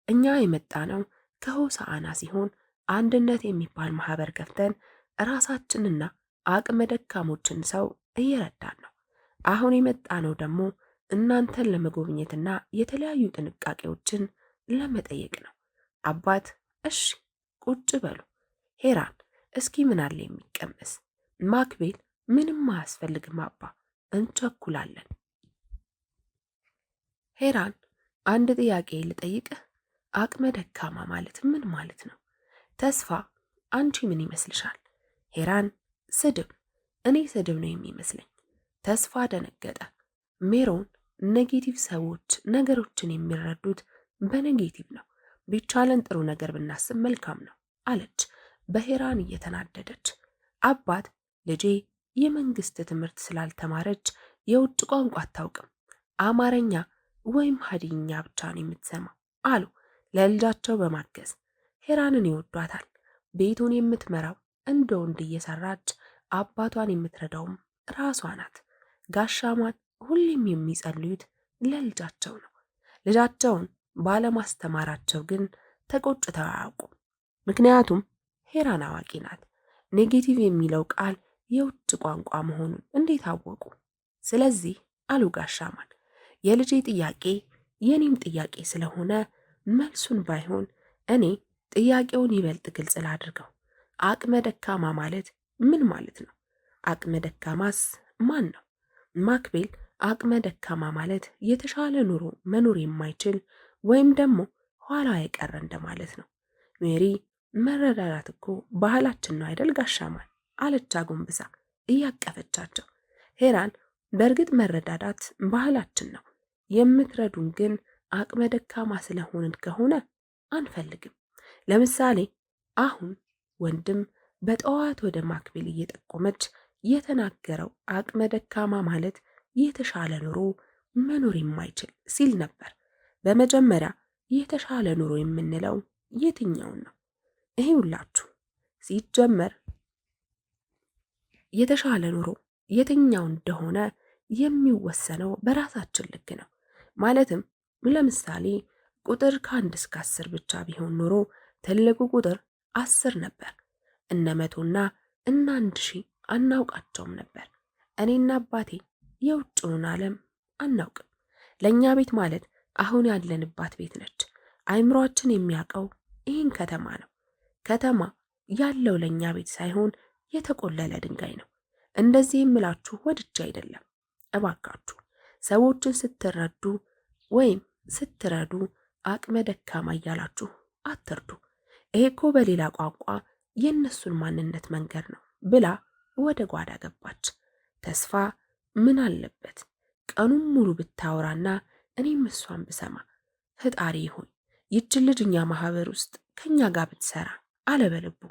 እኛ የመጣ ነው ከሆሳዕና ሲሆን አንድነት የሚባል ማህበር ከፍተን ራሳችንና አቅመ ደካሞችን ሰው እየረዳን ነው። አሁን የመጣ ነው ደግሞ እናንተን ለመጎብኘትና የተለያዩ ጥንቃቄዎችን ለመጠየቅ ነው። አባት እሺ ቁጭ በሉ። ሄራን እስኪ ምን አለ የሚቀመስ? ማክቤል ምንም አያስፈልግም አባ እንቸኩላለን። ሄራን አንድ ጥያቄ ልጠይቅህ። አቅመ ደካማ ማለት ምን ማለት ነው? ተስፋ አንቺ ምን ይመስልሻል? ሄራን ስድብ። እኔ ስድብ ነው የሚመስለኝ። ተስፋ ደነገጠ። ሜሮን ኔጌቲቭ ሰዎች ነገሮችን የሚረዱት በኔጌቲቭ ነው። ቢቻለን ጥሩ ነገር ብናስብ መልካም ነው አለች በሄራን እየተናደደች። አባት ልጄ የመንግስት ትምህርት ስላልተማረች የውጭ ቋንቋ አታውቅም፣ አማርኛ ወይም ሀዲኛ ብቻ ነው የምትሰማው አሉ ለልጃቸው በማገዝ። ሄራንን ይወዷታል። ቤቱን የምትመራው እንደ ወንድ እየሰራች አባቷን የምትረዳውም ራሷ ናት። ጋሻማን ሁሌም የሚጸልዩት ለልጃቸው ነው። ልጃቸውን ባለማስተማራቸው ግን ተቆጭተው አያውቁም። ምክንያቱም ሄራን አዋቂ ናት። ኔጌቲቭ የሚለው ቃል የውጭ ቋንቋ መሆኑን እንዴት አወቁ? ስለዚህ አሉ ጋሻማን የልጄ ጥያቄ የኔም ጥያቄ ስለሆነ መልሱን ባይሆን እኔ ጥያቄውን ይበልጥ ግልጽ ላድርገው። አቅመ ደካማ ማለት ምን ማለት ነው? አቅመ ደካማስ ማን ነው? ማክቤል አቅመ ደካማ ማለት የተሻለ ኑሮ መኖር የማይችል ወይም ደግሞ ኋላ የቀረ እንደማለት ነው። ሜሪ መረዳዳት እኮ ባህላችን ነው አይደል ጋሻማን አለች አጎንብሳ እያቀፈቻቸው። ሄራን በእርግጥ መረዳዳት ባህላችን ነው፣ የምትረዱን ግን አቅመ ደካማ ስለሆንን ከሆነ አንፈልግም። ለምሳሌ አሁን ወንድም በጠዋት ወደ ማክቤል እየጠቆመች የተናገረው አቅመ ደካማ ማለት የተሻለ ኑሮ መኖር የማይችል ሲል ነበር። በመጀመሪያ የተሻለ ኑሮ የምንለው የትኛውን ነው? ይሄ ሁላችሁ ሲጀመር የተሻለ ኑሮ የትኛው እንደሆነ የሚወሰነው በራሳችን ልክ ነው። ማለትም ለምሳሌ ቁጥር ከ1 እስከ 10 ብቻ ቢሆን ኑሮ ትልቁ ቁጥር 10 ነበር። እነ 100ና እነ 1000 አናውቃቸውም ነበር። እኔና አባቴ የውጭውን ዓለም አናውቅም። ለእኛ ቤት ማለት አሁን ያለንባት ቤት ነች። አይምሯችን የሚያውቀው ይህን ከተማ ነው። ከተማ ያለው ለእኛ ቤት ሳይሆን የተቆለለ ድንጋይ ነው። እንደዚህ የምላችሁ ወድጄ አይደለም። እባካችሁ ሰዎችን ስትረዱ ወይም ስትረዱ አቅመ ደካማ እያላችሁ አትርዱ። ይሄ እኮ በሌላ ቋንቋ የእነሱን ማንነት መንገድ ነው ብላ ወደ ጓዳ ገባች። ተስፋ ምን አለበት ቀኑን ሙሉ ብታወራና እኔም እሷን ብሰማ። ፈጣሪ ሆይ ይችን ልጅ እኛ ማህበር ውስጥ ከኛ ጋር ብትሰራ አለ በልቡ።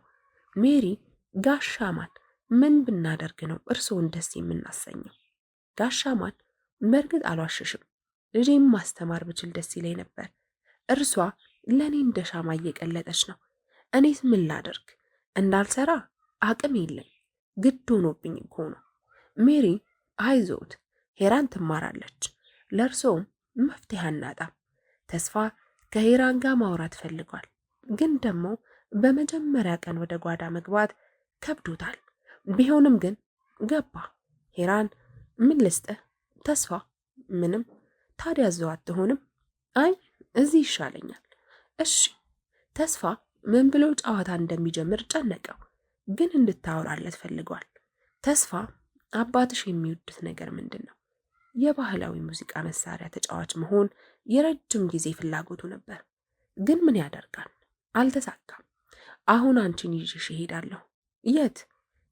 ሜሪ ጋሻማን ምን ብናደርግ ነው እርስዎን ደስ የምናሰኘው? ጋሻማን በእርግጥ አልዋሸሽም፣ ልጄም ማስተማር ብችል ደስ ይለኝ ነበር። እርሷ ለእኔ እንደ ሻማ እየቀለጠች ነው። እኔስ ምን ላደርግ? እንዳልሰራ አቅም የለኝ፣ ግድ ሆኖብኝ እኮ ነው። ሜሪ አይዞት፣ ሄራን ትማራለች፣ ለእርስዎም መፍትሄ አናጣም። ተስፋ ከሄራን ጋር ማውራት ፈልጓል፣ ግን ደግሞ በመጀመሪያ ቀን ወደ ጓዳ መግባት ከብዶታል። ቢሆንም ግን ገባ። ሄራን ምን ልስጥህ? ተስፋ ምንም። ታዲያ እዛው አትሆንም? አይ እዚህ ይሻለኛል። እሺ። ተስፋ ምን ብሎ ጨዋታ እንደሚጀምር ጨነቀው። ግን እንድታወራለት ፈልጓል። ተስፋ አባትሽ የሚወዱት ነገር ምንድን ነው? የባህላዊ ሙዚቃ መሳሪያ ተጫዋች መሆን የረጅም ጊዜ ፍላጎቱ ነበር። ግን ምን ያደርጋል አልተሳካም። አሁን አንቺን ይዤሽ እሄዳለሁ። የት?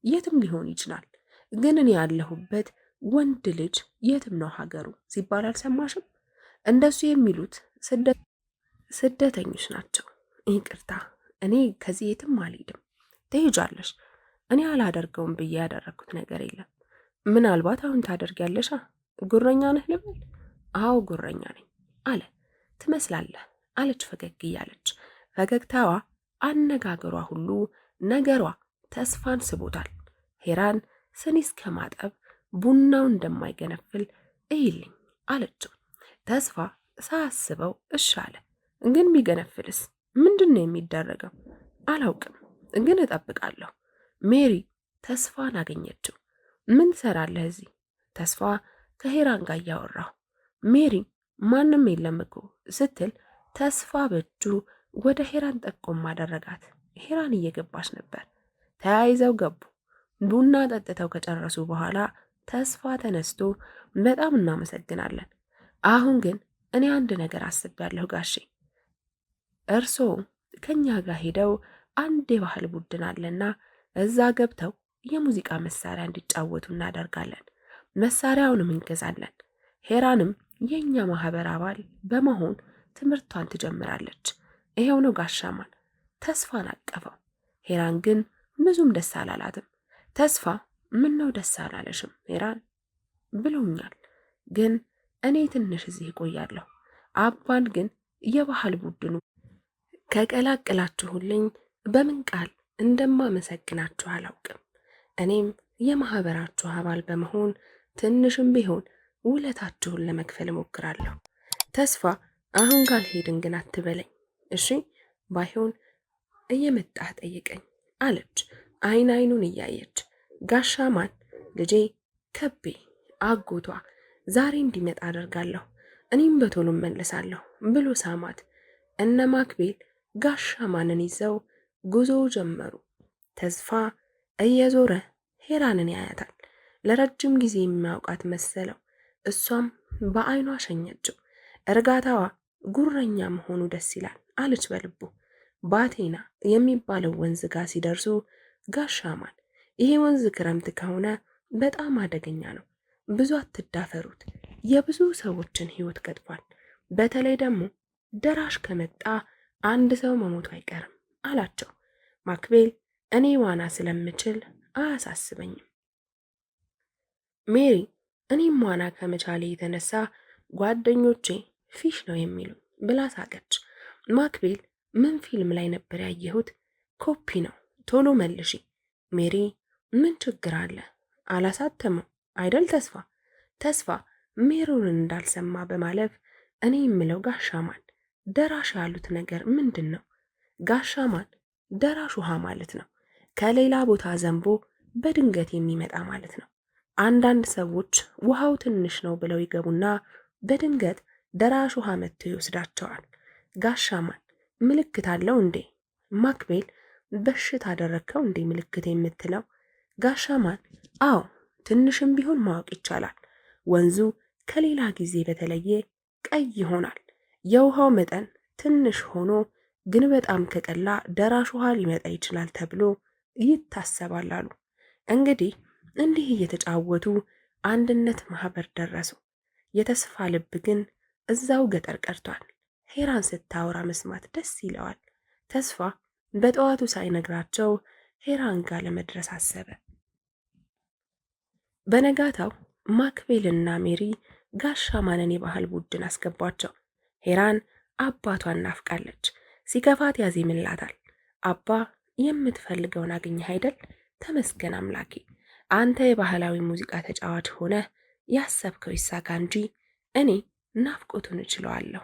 የትም ሊሆን ይችላል። ግን እኔ ያለሁበት ወንድ ልጅ የትም ነው ሀገሩ ሲባል አልሰማሽም? እንደሱ የሚሉት ስደተኞች ናቸው። ይቅርታ፣ እኔ ከዚህ የትም አልሄድም። ትሄጃለሽ። እኔ አላደርገውም ብዬ ያደረግኩት ነገር የለም። ምናልባት አሁን ታደርጊያለሻ። ጉረኛ ነህ ልበል? አዎ ጉረኛ ነኝ አለ። ትመስላለህ አለች ፈገግ እያለች። ፈገግታዋ፣ አነጋገሯ ሁሉ ነገሯ ተስፋን ስቦታል። ሄራን ስኒ እስከ ማጠብ ቡናው እንደማይገነፍል እይልኝ አለችው። ተስፋ ሳያስበው እሺ አለ። ግን ቢገነፍልስ ምንድን ነው የሚደረገው? አላውቅም፣ ግን እጠብቃለሁ። ሜሪ ተስፋን አገኘችው። ምን ትሰራለህ እዚህ? ተስፋ ከሄራን ጋር እያወራሁ። ሜሪ ማንም የለም እኮ ስትል ተስፋ በእጁ ወደ ሄራን ጠቆም አደረጋት። ሄራን እየገባች ነበር። ተያይዘው ገቡ። ቡና ጠጥተው ከጨረሱ በኋላ ተስፋ ተነስቶ በጣም እናመሰግናለን። አሁን ግን እኔ አንድ ነገር አስቤያለሁ ጋሼ። እርስዎ ከኛ ጋር ሄደው አንድ የባህል ቡድን አለና እዛ ገብተው የሙዚቃ መሳሪያ እንዲጫወቱ እናደርጋለን። መሳሪያውንም እንገዛለን። ሄራንም የኛ ማህበር አባል በመሆን ትምህርቷን ትጀምራለች። ይሄው ነው ጋሻማን። ተስፋን አቀፈው። ሄራን ግን ብዙም ደስ አላላትም። ተስፋ ምን ነው ደስ አላለሽም ሄራን? ብሎኛል፣ ግን እኔ ትንሽ እዚህ እቆያለሁ። አባን ግን የባህል ቡድኑ ከቀላቅላችሁልኝ በምን ቃል እንደማመሰግናችሁ አላውቅም። እኔም የማህበራችሁ አባል በመሆን ትንሽም ቢሆን ውለታችሁን ለመክፈል እሞክራለሁ። ተስፋ አሁን ካልሄድን ግን አትበለኝ እሺ? ባይሆን እየመጣህ ጠይቀኝ አለች አይን አይኑን እያየች። ጋሻማን ልጄ ከቤ አጎቷ ዛሬ እንዲመጣ አደርጋለሁ፣ እኔም በቶሎ መለሳለሁ ብሎ ሳማት። እነ ማክቤል ጋሻማንን ይዘው ጉዞ ጀመሩ። ተስፋ እየዞረ ሄራንን ያያታል። ለረጅም ጊዜ የሚያውቃት መሰለው። እሷም በአይኗ ሸኘችው። እርጋታዋ ጉረኛ መሆኑ ደስ ይላል አለች በልቡ። ባቴና የሚባለው ወንዝ ጋር ሲደርሱ ጋሻማን ይሄ ወንዝ ክረምት ከሆነ በጣም አደገኛ ነው፣ ብዙ አትዳፈሩት፣ የብዙ ሰዎችን ሕይወት ቀጥፏል። በተለይ ደግሞ ደራሽ ከመጣ አንድ ሰው መሞቱ አይቀርም አላቸው። ማክቤል እኔ ዋና ስለምችል አያሳስበኝም። ሜሪ እኔም ዋና ከመቻሌ የተነሳ ጓደኞቼ ፊሽ ነው የሚሉኝ ብላ ሳቀች። ማክቤል ምን ፊልም ላይ ነበር ያየሁት? ኮፒ ነው፣ ቶሎ መልሺ። ሜሪ ምን ችግር አለ? አላሳተመው አይደል ተስፋ? ተስፋ ሜሮንን እንዳልሰማ በማለፍ እኔ የምለው ጋሻማን ደራሽ ያሉት ነገር ምንድን ነው? ጋሻማን ደራሽ ውሃ ማለት ነው። ከሌላ ቦታ ዘንቦ በድንገት የሚመጣ ማለት ነው። አንዳንድ ሰዎች ውሃው ትንሽ ነው ብለው ይገቡና በድንገት ደራሽ ውሃ መጥቶ ይወስዳቸዋል። ጋሻማን ምልክት አለው እንዴ? ማክቤል በሽታ አደረግከው እንዴ ምልክት የምትለው? ጋሻማን አዎ፣ ትንሽም ቢሆን ማወቅ ይቻላል። ወንዙ ከሌላ ጊዜ በተለየ ቀይ ይሆናል። የውሃው መጠን ትንሽ ሆኖ ግን በጣም ከቀላ ደራሽ ውሃ ሊመጣ ይችላል ተብሎ ይታሰባል አሉ። እንግዲህ እንዲህ እየተጫወቱ አንድነት ማህበር ደረሱ። የተስፋ ልብ ግን እዛው ገጠር ቀርቷል። ሄራን ስታወራ መስማት ደስ ይለዋል። ተስፋ በጠዋቱ ሳይነግራቸው ሄራን ጋር ለመድረስ አሰበ። በነጋታው ማክቤልና ሜሪ ጋሻማንን የባህል ቡድን አስገቧቸው። ሄራን አባቷን ናፍቃለች። ሲከፋት ያዜምላታል። አባ የምትፈልገውን አገኘህ አይደል? ተመስገን አምላኬ፣ አንተ የባህላዊ ሙዚቃ ተጫዋች ሆነህ ያሰብከው ይሳካ እንጂ እኔ ናፍቆቱን እችለዋለሁ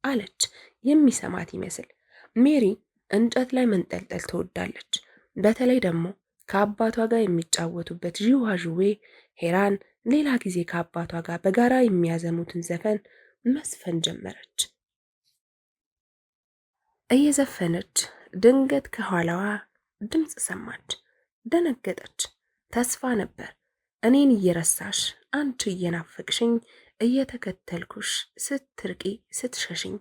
አለች የሚሰማት ይመስል። ሜሪ እንጨት ላይ መንጠልጠል ትወዳለች። በተለይ ደግሞ ከአባቷ ጋር የሚጫወቱበት ዥዋዥዌ። ሄራን ሌላ ጊዜ ከአባቷ ጋር በጋራ የሚያዘሙትን ዘፈን መስፈን ጀመረች። እየዘፈነች ድንገት ከኋላዋ ድምፅ ሰማች። ደነገጠች። ተስፋ ነበር። እኔን እየረሳሽ አንቺ እየናፈቅሽኝ እየተከተልኩሽ ስትርቂ ስትሸሽኝ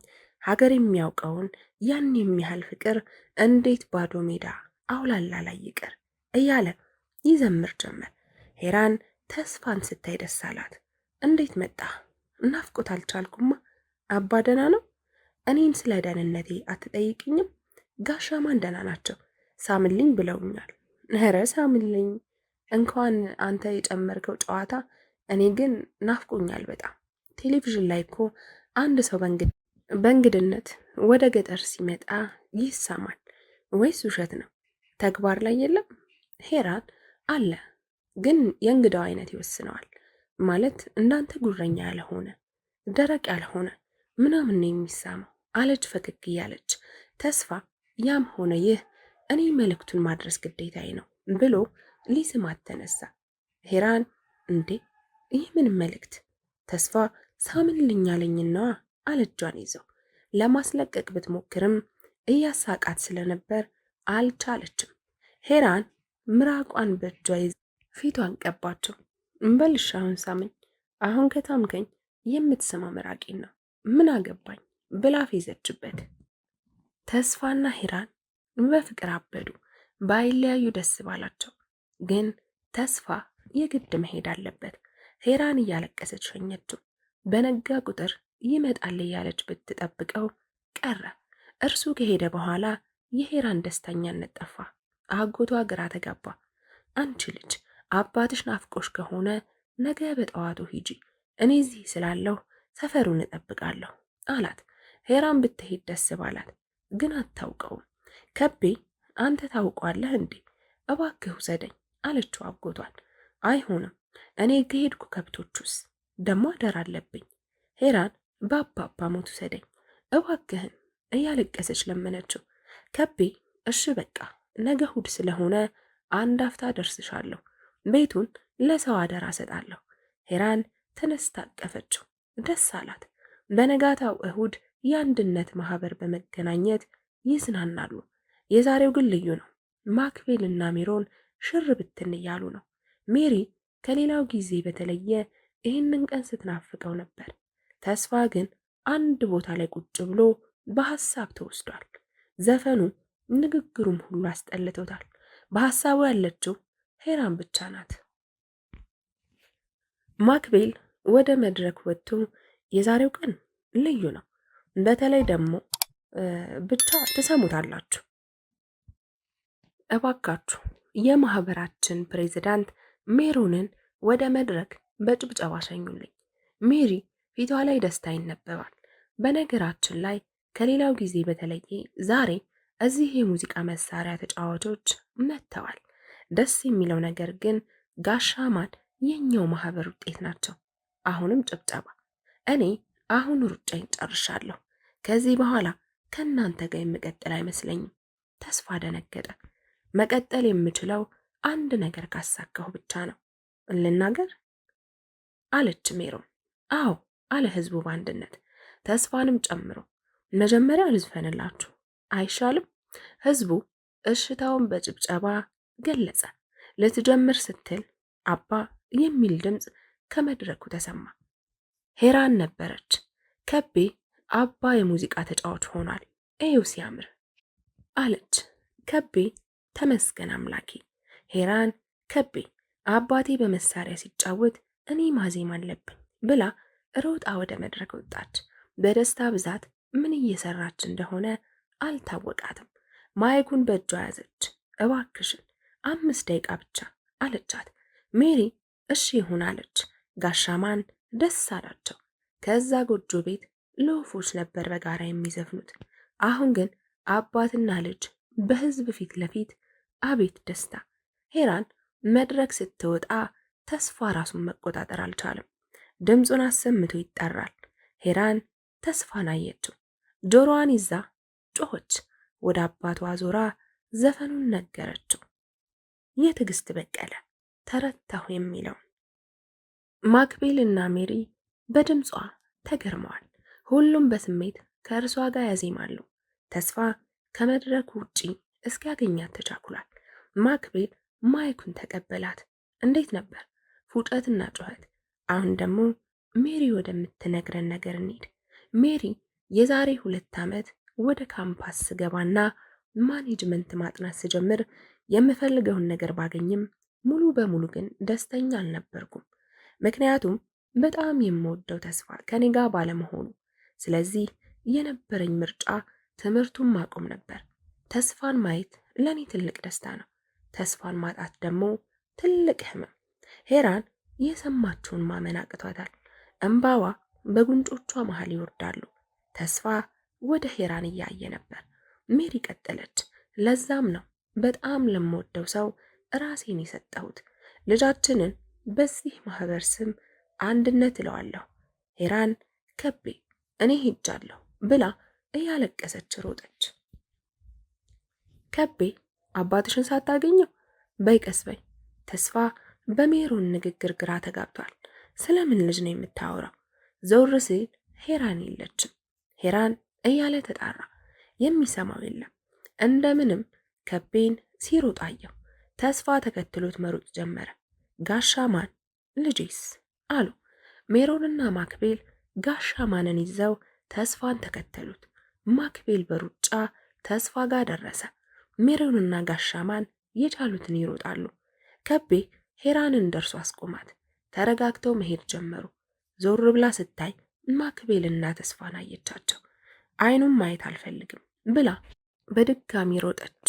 ሀገር የሚያውቀውን ያን የሚያህል ፍቅር እንዴት ባዶ ሜዳ አውላላ ላይ ይቅር እያለ ይዘምር ጀመር። ሄራን ተስፋን ስታይ ደስ አላት። እንዴት መጣ? እናፍቆት አልቻልኩማ። አባ ደህና ነው? እኔን ስለ ደህንነቴ አትጠይቅኝም? ጋሻማን ደህና ናቸው፣ ሳምልኝ ብለውኛል። ኧረ ሳምልኝ እንኳን አንተ የጨመርከው ጨዋታ፣ እኔ ግን ናፍቆኛል በጣም። ቴሌቪዥን ላይ እኮ አንድ ሰው በእንግድነት ወደ ገጠር ሲመጣ ይሰማል። ወይስ ውሸት ነው? ተግባር ላይ የለም? ሄራን አለ፣ ግን የእንግዳው አይነት ይወስነዋል። ማለት እንዳንተ ጉረኛ ያልሆነ ደረቅ ያልሆነ ምናምን ነው የሚሳመው አለች ፈገግ እያለች። ተስፋ ያም ሆነ ይህ እኔ መልእክቱን ማድረስ ግዴታዬ ነው ብሎ ሊስማት ተነሳ። ሄራን እንዴ ይህ ምን መልእክት? ተስፋ ሳምንልኝ አለኝና አለጇን ይዘው ለማስለቀቅ ብትሞክርም እያሳቃት ስለነበር አልቻለችም። ሄራን ምራቋን በእጇ ይዛ ፊቷን ቀባቸው። እንበልሽ አሁን ሳምኝ፣ አሁን ከታምከኝ የምትሰማ ምራቄን ነው፣ ምን አገባኝ ብላ ፌዘችበት። ተስፋና ሄራን በፍቅር አበዱ። ባይለያዩ ደስ ባላቸው። ግን ተስፋ የግድ መሄድ አለበት። ሄራን እያለቀሰች ሸኘችው። በነጋ ቁጥር ይመጣል እያለች ብትጠብቀው ቀረ። እርሱ ከሄደ በኋላ የሄራን ደስተኛነት ጠፋ። አጎቷ ግራ ተጋባ። አንቺ ልጅ አባትሽ ናፍቆሽ ከሆነ ነገ በጠዋቱ ሂጂ፣ እኔ እዚህ ስላለሁ ሰፈሩን እጠብቃለሁ አላት። ሄራን ብትሄድ ደስ ባላት፣ ግን አታውቀውም። ከቤ አንተ ታውቋለህ እንዴ? እባክህ ውሰደኝ አለችው አጎቷን። አይሆንም፣ እኔ ከሄድኩ ከብቶቹስ ደሞ አደር አለብኝ። ሄራን በአባባ ሞት ውሰደኝ እባክህን እያለቀሰች ለመነችው። ከቤ እሺ በቃ ነገ እሑድ ስለሆነ አንድ አፍታ ደርስሻለሁ፣ ቤቱን ለሰው አደራ ሰጣለሁ። ሄራን ተነስታ አቀፈችው። ደስ አላት። በነጋታው እሁድ የአንድነት ማህበር በመገናኘት ይዝናናሉ። የዛሬው ግን ልዩ ነው። ማክቤልና ሜሮን ሽር ብትን እያሉ ነው። ሜሪ ከሌላው ጊዜ በተለየ ይህንን ቀን ስትናፍቀው ነበር። ተስፋ ግን አንድ ቦታ ላይ ቁጭ ብሎ በሐሳብ ተወስዷል። ዘፈኑ ንግግሩም ሁሉ አስጠልቶታል። በሐሳቡ ያለችው ሄራን ብቻ ናት። ማክቤል ወደ መድረክ ወጥቶ የዛሬው ቀን ልዩ ነው፣ በተለይ ደግሞ ብቻ ትሰሙታላችሁ። እባካችሁ የማህበራችን ፕሬዝዳንት ሜሮንን ወደ መድረክ በጭብጨባ ሸኙልኝ። ሜሪ ፊቷ ላይ ደስታ ይነበባል። በነገራችን ላይ ከሌላው ጊዜ በተለየ ዛሬ እዚህ የሙዚቃ መሳሪያ ተጫዋቾች መጥተዋል። ደስ የሚለው ነገር ግን ጋሻማን የኛው ማህበር ውጤት ናቸው። አሁንም ጭብጨባ። እኔ አሁን ሩጫዬን ጨርሻለሁ። ከዚህ በኋላ ከእናንተ ጋር የምቀጥል አይመስለኝም። ተስፋ ደነገጠ። መቀጠል የምችለው አንድ ነገር ካሳካሁ ብቻ ነው። ልናገር አለች ሜሮን። አዎ አለ ህዝቡ በአንድነት ተስፋንም ጨምሮ። መጀመሪያ ልዝፈንላችሁ አይሻልም? ህዝቡ እሽታውን በጭብጨባ ገለጸ። ልትጀምር ስትል አባ የሚል ድምፅ ከመድረኩ ተሰማ። ሄራን ነበረች። ከቤ አባ የሙዚቃ ተጫዋች ሆኗል፣ ኤው ሲያምር አለች። ከቤ ተመስገን አምላኬ። ሄራን ከቤ አባቴ በመሳሪያ ሲጫወት እኔ ማዜም አለብኝ ብላ ሮጣ ወደ መድረክ ወጣች። በደስታ ብዛት ምን እየሰራች እንደሆነ አልታወቃትም። ማይኩን በእጇ ያዘች። እባክሽን 5 ደቂቃ ብቻ አለቻት። ሜሪ እሺ ይሁን አለች። ጋሻማን ደስ አላቸው። ከዛ ጎጆ ቤት ለወፎች ነበር በጋራ የሚዘፍኑት። አሁን ግን አባትና ልጅ በህዝብ ፊት ለፊት። አቤት ደስታ! ሄራን መድረክ ስትወጣ ተስፋ ራሱን መቆጣጠር አልቻለም። ድምፁን አሰምቶ ይጠራል። ሄራን ተስፋን አየችው። ጆሮዋን ይዛ ጮኸች። ወደ አባቷ ዞራ ዘፈኑን ነገረችው። የትዕግስት በቀለ ተረታሁ የሚለውን። ማክቤልና ሜሪ በድምጿ ተገርመዋል። ሁሉም በስሜት ከእርሷ ጋር ያዜማሉ። ተስፋ ከመድረኩ ውጪ እስኪያገኛት ተቻኩሏል። ማክቤል ማይኩን ተቀበላት። እንዴት ነበር? ፉጨትና ጩኸት። አሁን ደግሞ ሜሪ ወደምትነግረን ነገር እንሂድ። ሜሪ የዛሬ 2 ዓመት ወደ ካምፓስ ስገባና ማኔጅመንት ማጥናት ስጀምር የምፈልገውን ነገር ባገኝም ሙሉ በሙሉ ግን ደስተኛ አልነበርኩም። ምክንያቱም በጣም የምወደው ተስፋ ከኔ ጋር ባለመሆኑ። ስለዚህ የነበረኝ ምርጫ ትምህርቱን ማቆም ነበር። ተስፋን ማየት ለኔ ትልቅ ደስታ ነው። ተስፋን ማጣት ደግሞ ትልቅ ህመም። ሄራን የሰማችውን ማመን አቅቷታል። እንባዋ በጉንጮቿ መሃል ይወርዳሉ። ተስፋ ወደ ሄራን እያየ ነበር። ሜሪ ቀጠለች። ለዛም ነው በጣም ለምወደው ሰው ራሴን የሰጠሁት። ልጃችንን በዚህ ማህበር ስም አንድነት እለዋለሁ። ሄራን ከቤ እኔ ሄጃለሁ ብላ እያለቀሰች ሮጠች። ከቤ አባትሽን ሳታገኘው? በይ ቀስ በይ። ተስፋ በሜሮን ንግግር ግራ ተጋብቷል። ስለምን ልጅ ነው የምታወራው? ዘውር ሲል ሄራን የለችም። ሄራን እያለ ተጣራ። የሚሰማው የለም። እንደምንም ከቤን ሲሮጥ አየው። ተስፋ ተከትሎት መሮጥ ጀመረ። ጋሻማን ልጄስ አሉ። ሜሮንና ማክቤል ጋሻማንን ይዘው ተስፋን ተከተሉት። ማክቤል በሩጫ ተስፋ ጋር ደረሰ። ሜሮንና ጋሻማን የቻሉትን ይሮጣሉ። ከቤ ሄራንን ደርሶ አስቆማት። ተረጋግተው መሄድ ጀመሩ። ዞር ብላ ስታይ ማክቤልና ተስፋን አየቻቸው። አይኑም ማየት አልፈልግም ብላ በድጋሚ ሮጠች።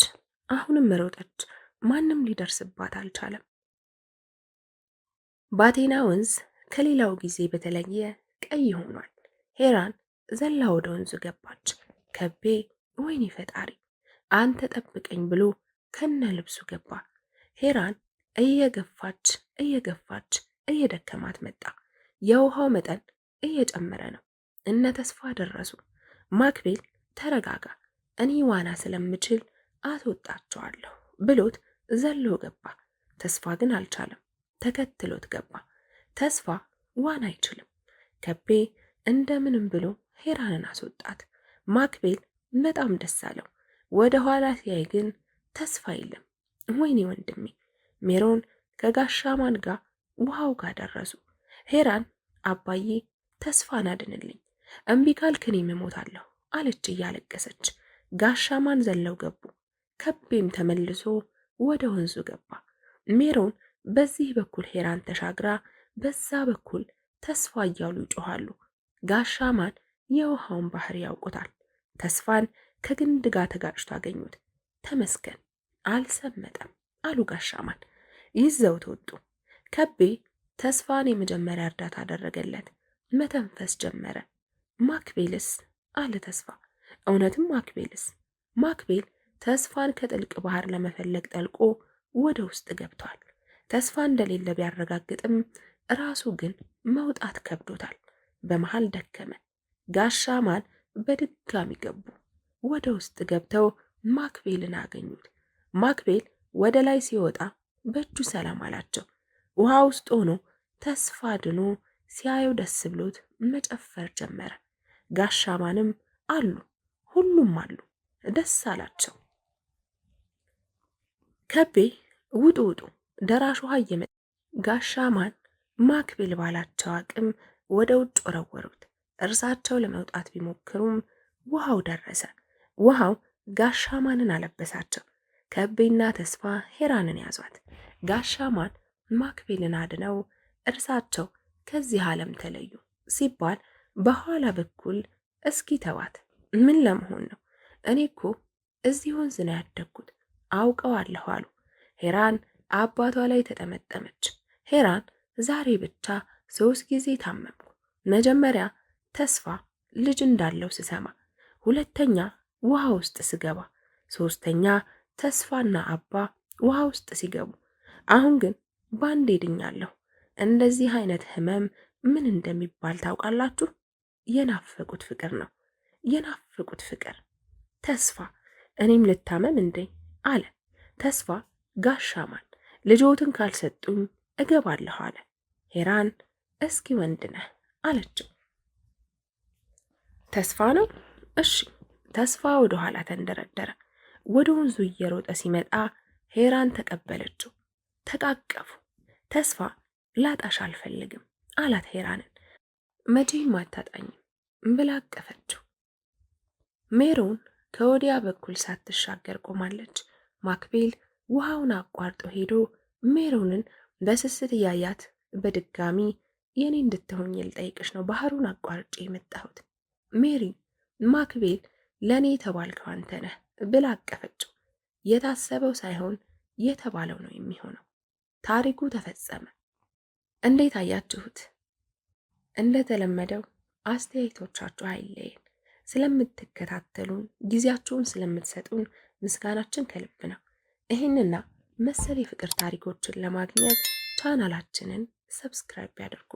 አሁንም ሮጠች። ማንም ሊደርስባት አልቻለም። ባቴና ወንዝ ከሌላው ጊዜ በተለየ ቀይ ሆኗል። ሄራን ዘላ ወደ ወንዙ ገባች። ከቤ ወይኔ ፈጣሪ አንተ ጠብቀኝ ብሎ ከነ ልብሱ ገባ። ሄራን እየገፋች እየደከማት መጣ። የውሃው መጠን እየጨመረ ነው። እነ ተስፋ ደረሱ። ማክቤል ተረጋጋ፣ እኔ ዋና ስለምችል አስወጣቸዋለሁ ብሎት ዘሎ ገባ። ተስፋ ግን አልቻለም። ተከትሎት ገባ። ተስፋ ዋና አይችልም። ከቤ እንደምንም ብሎ ሄራንን አስወጣት። ማክቤል በጣም ደስ አለው። ወደ ኋላ ሲያይ ግን ተስፋ የለም። ወይኔ ወንድሜ። ሜሮን ከጋሻማን ጋር ውሃው ጋር ደረሱ። ሄራን አባዬ ተስፋን አድንልኝ፣ እምቢ ካልክ እኔም እሞታለሁ አለች እያለቀሰች። ጋሻማን ዘለው ገቡ። ከቤም ተመልሶ ወደ ወንዙ ገባ። ሜሮን በዚህ በኩል ሄራን ተሻግራ በዛ በኩል ተስፋ እያሉ ይጮኻሉ። ጋሻማን የውሃውን ባህር ያውቁታል። ተስፋን ከግንድ ጋር ተጋጭቶ አገኙት። ተመስገን አልሰመጠም አሉ ጋሻማን። ይዘውት ወጡ። ከቤ ተስፋን የመጀመሪያ እርዳታ አደረገለት። መተንፈስ ጀመረ። ማክቤልስ አለ ተስፋ። እውነትም ማክቤልስ? ማክቤል ተስፋን ከጥልቅ ባህር ለመፈለግ ጠልቆ ወደ ውስጥ ገብቷል። ተስፋ እንደሌለ ቢያረጋግጥም ራሱ ግን መውጣት ከብዶታል። በመሃል ደከመ። ጋሻማን በድጋሚ ገቡ። ወደ ውስጥ ገብተው ማክቤልን አገኙት። ማክቤል ወደ ላይ ሲወጣ በእጁ ሰላም አላቸው። ውሃ ውስጥ ሆኖ ተስፋ ድኖ ሲያየው ደስ ብሎት መጨፈር ጀመረ። ጋሻማንም አሉ፣ ሁሉም አሉ፣ ደስ አላቸው። ከቤ ውጡ ውጡ፣ ደራሽ ውሃ እየመጣ። ጋሻማን ማክቤል ባላቸው አቅም ወደ ውጭ ወረወሩት። እርሳቸው ለመውጣት ቢሞክሩም ውሃው ደረሰ። ውሃው ጋሻማንን አለበሳቸው። ከቤና ተስፋ ሄራንን ያዟት። ጋሻማን ማክቤልን አድነው እርሳቸው ከዚህ ዓለም ተለዩ ሲባል በኋላ በኩል እስኪ ተዋት፣ ምን ለመሆን ነው? እኔ እኮ እዚህ ወንዝ ነው ያደግኩት አውቀዋለሁ አሉ። ሄራን አባቷ ላይ ተጠመጠመች። ሄራን ዛሬ ብቻ 3 ጊዜ ታመምኩ። መጀመሪያ ተስፋ ልጅ እንዳለው ስሰማ፣ ሁለተኛ ውሃ ውስጥ ስገባ፣ ሶስተኛ ተስፋና አባ ውሃ ውስጥ ሲገቡ፣ አሁን ግን ባንዴ ድኛለሁ። እንደዚህ አይነት ህመም ምን እንደሚባል ታውቃላችሁ? የናፈቁት ፍቅር ነው። የናፈቁት ፍቅር። ተስፋ እኔም ልታመም እንዴ አለ ተስፋ። ጋሻማን ልጆትን ካልሰጡኝ እገባለሁ አለ። ሄራን እስኪ ወንድ ነህ አለችው። ተስፋ ነው እሺ ተስፋ ወደ ኋላ ተንደረደረ። ወደ ወንዙ እየሮጠ ሲመጣ ሄራን ተቀበለችው። ተቃቀፉ። ተስፋ ላጣሽ አልፈልግም አላት ሄራንን። መቼም አታጣኝም ብላ አቀፈችው። ሜሮን ከወዲያ በኩል ሳትሻገር ቆማለች። ማክቤል ውሃውን አቋርጦ ሄዶ ሜሮንን በስስት እያያት በድጋሚ የኔ እንድትሆኝ ልጠይቅሽ ነው ባህሩን አቋርጬ የመጣሁት። ሜሪ ማክቤል ለእኔ የተባልከው አንተ ነህ ብላ አቀፈችው። የታሰበው ሳይሆን የተባለው ነው የሚሆነው። ታሪኩ ተፈጸመ። እንዴት አያችሁት? እንደተለመደው አስተያየቶቻችሁ አይለየን። ስለምትከታተሉን ጊዜያችሁን ስለምትሰጡን ምስጋናችን ከልብ ነው። ይህንና መሰል የፍቅር ታሪኮችን ለማግኘት ቻናላችንን ሰብስክራይብ ያድርጉ።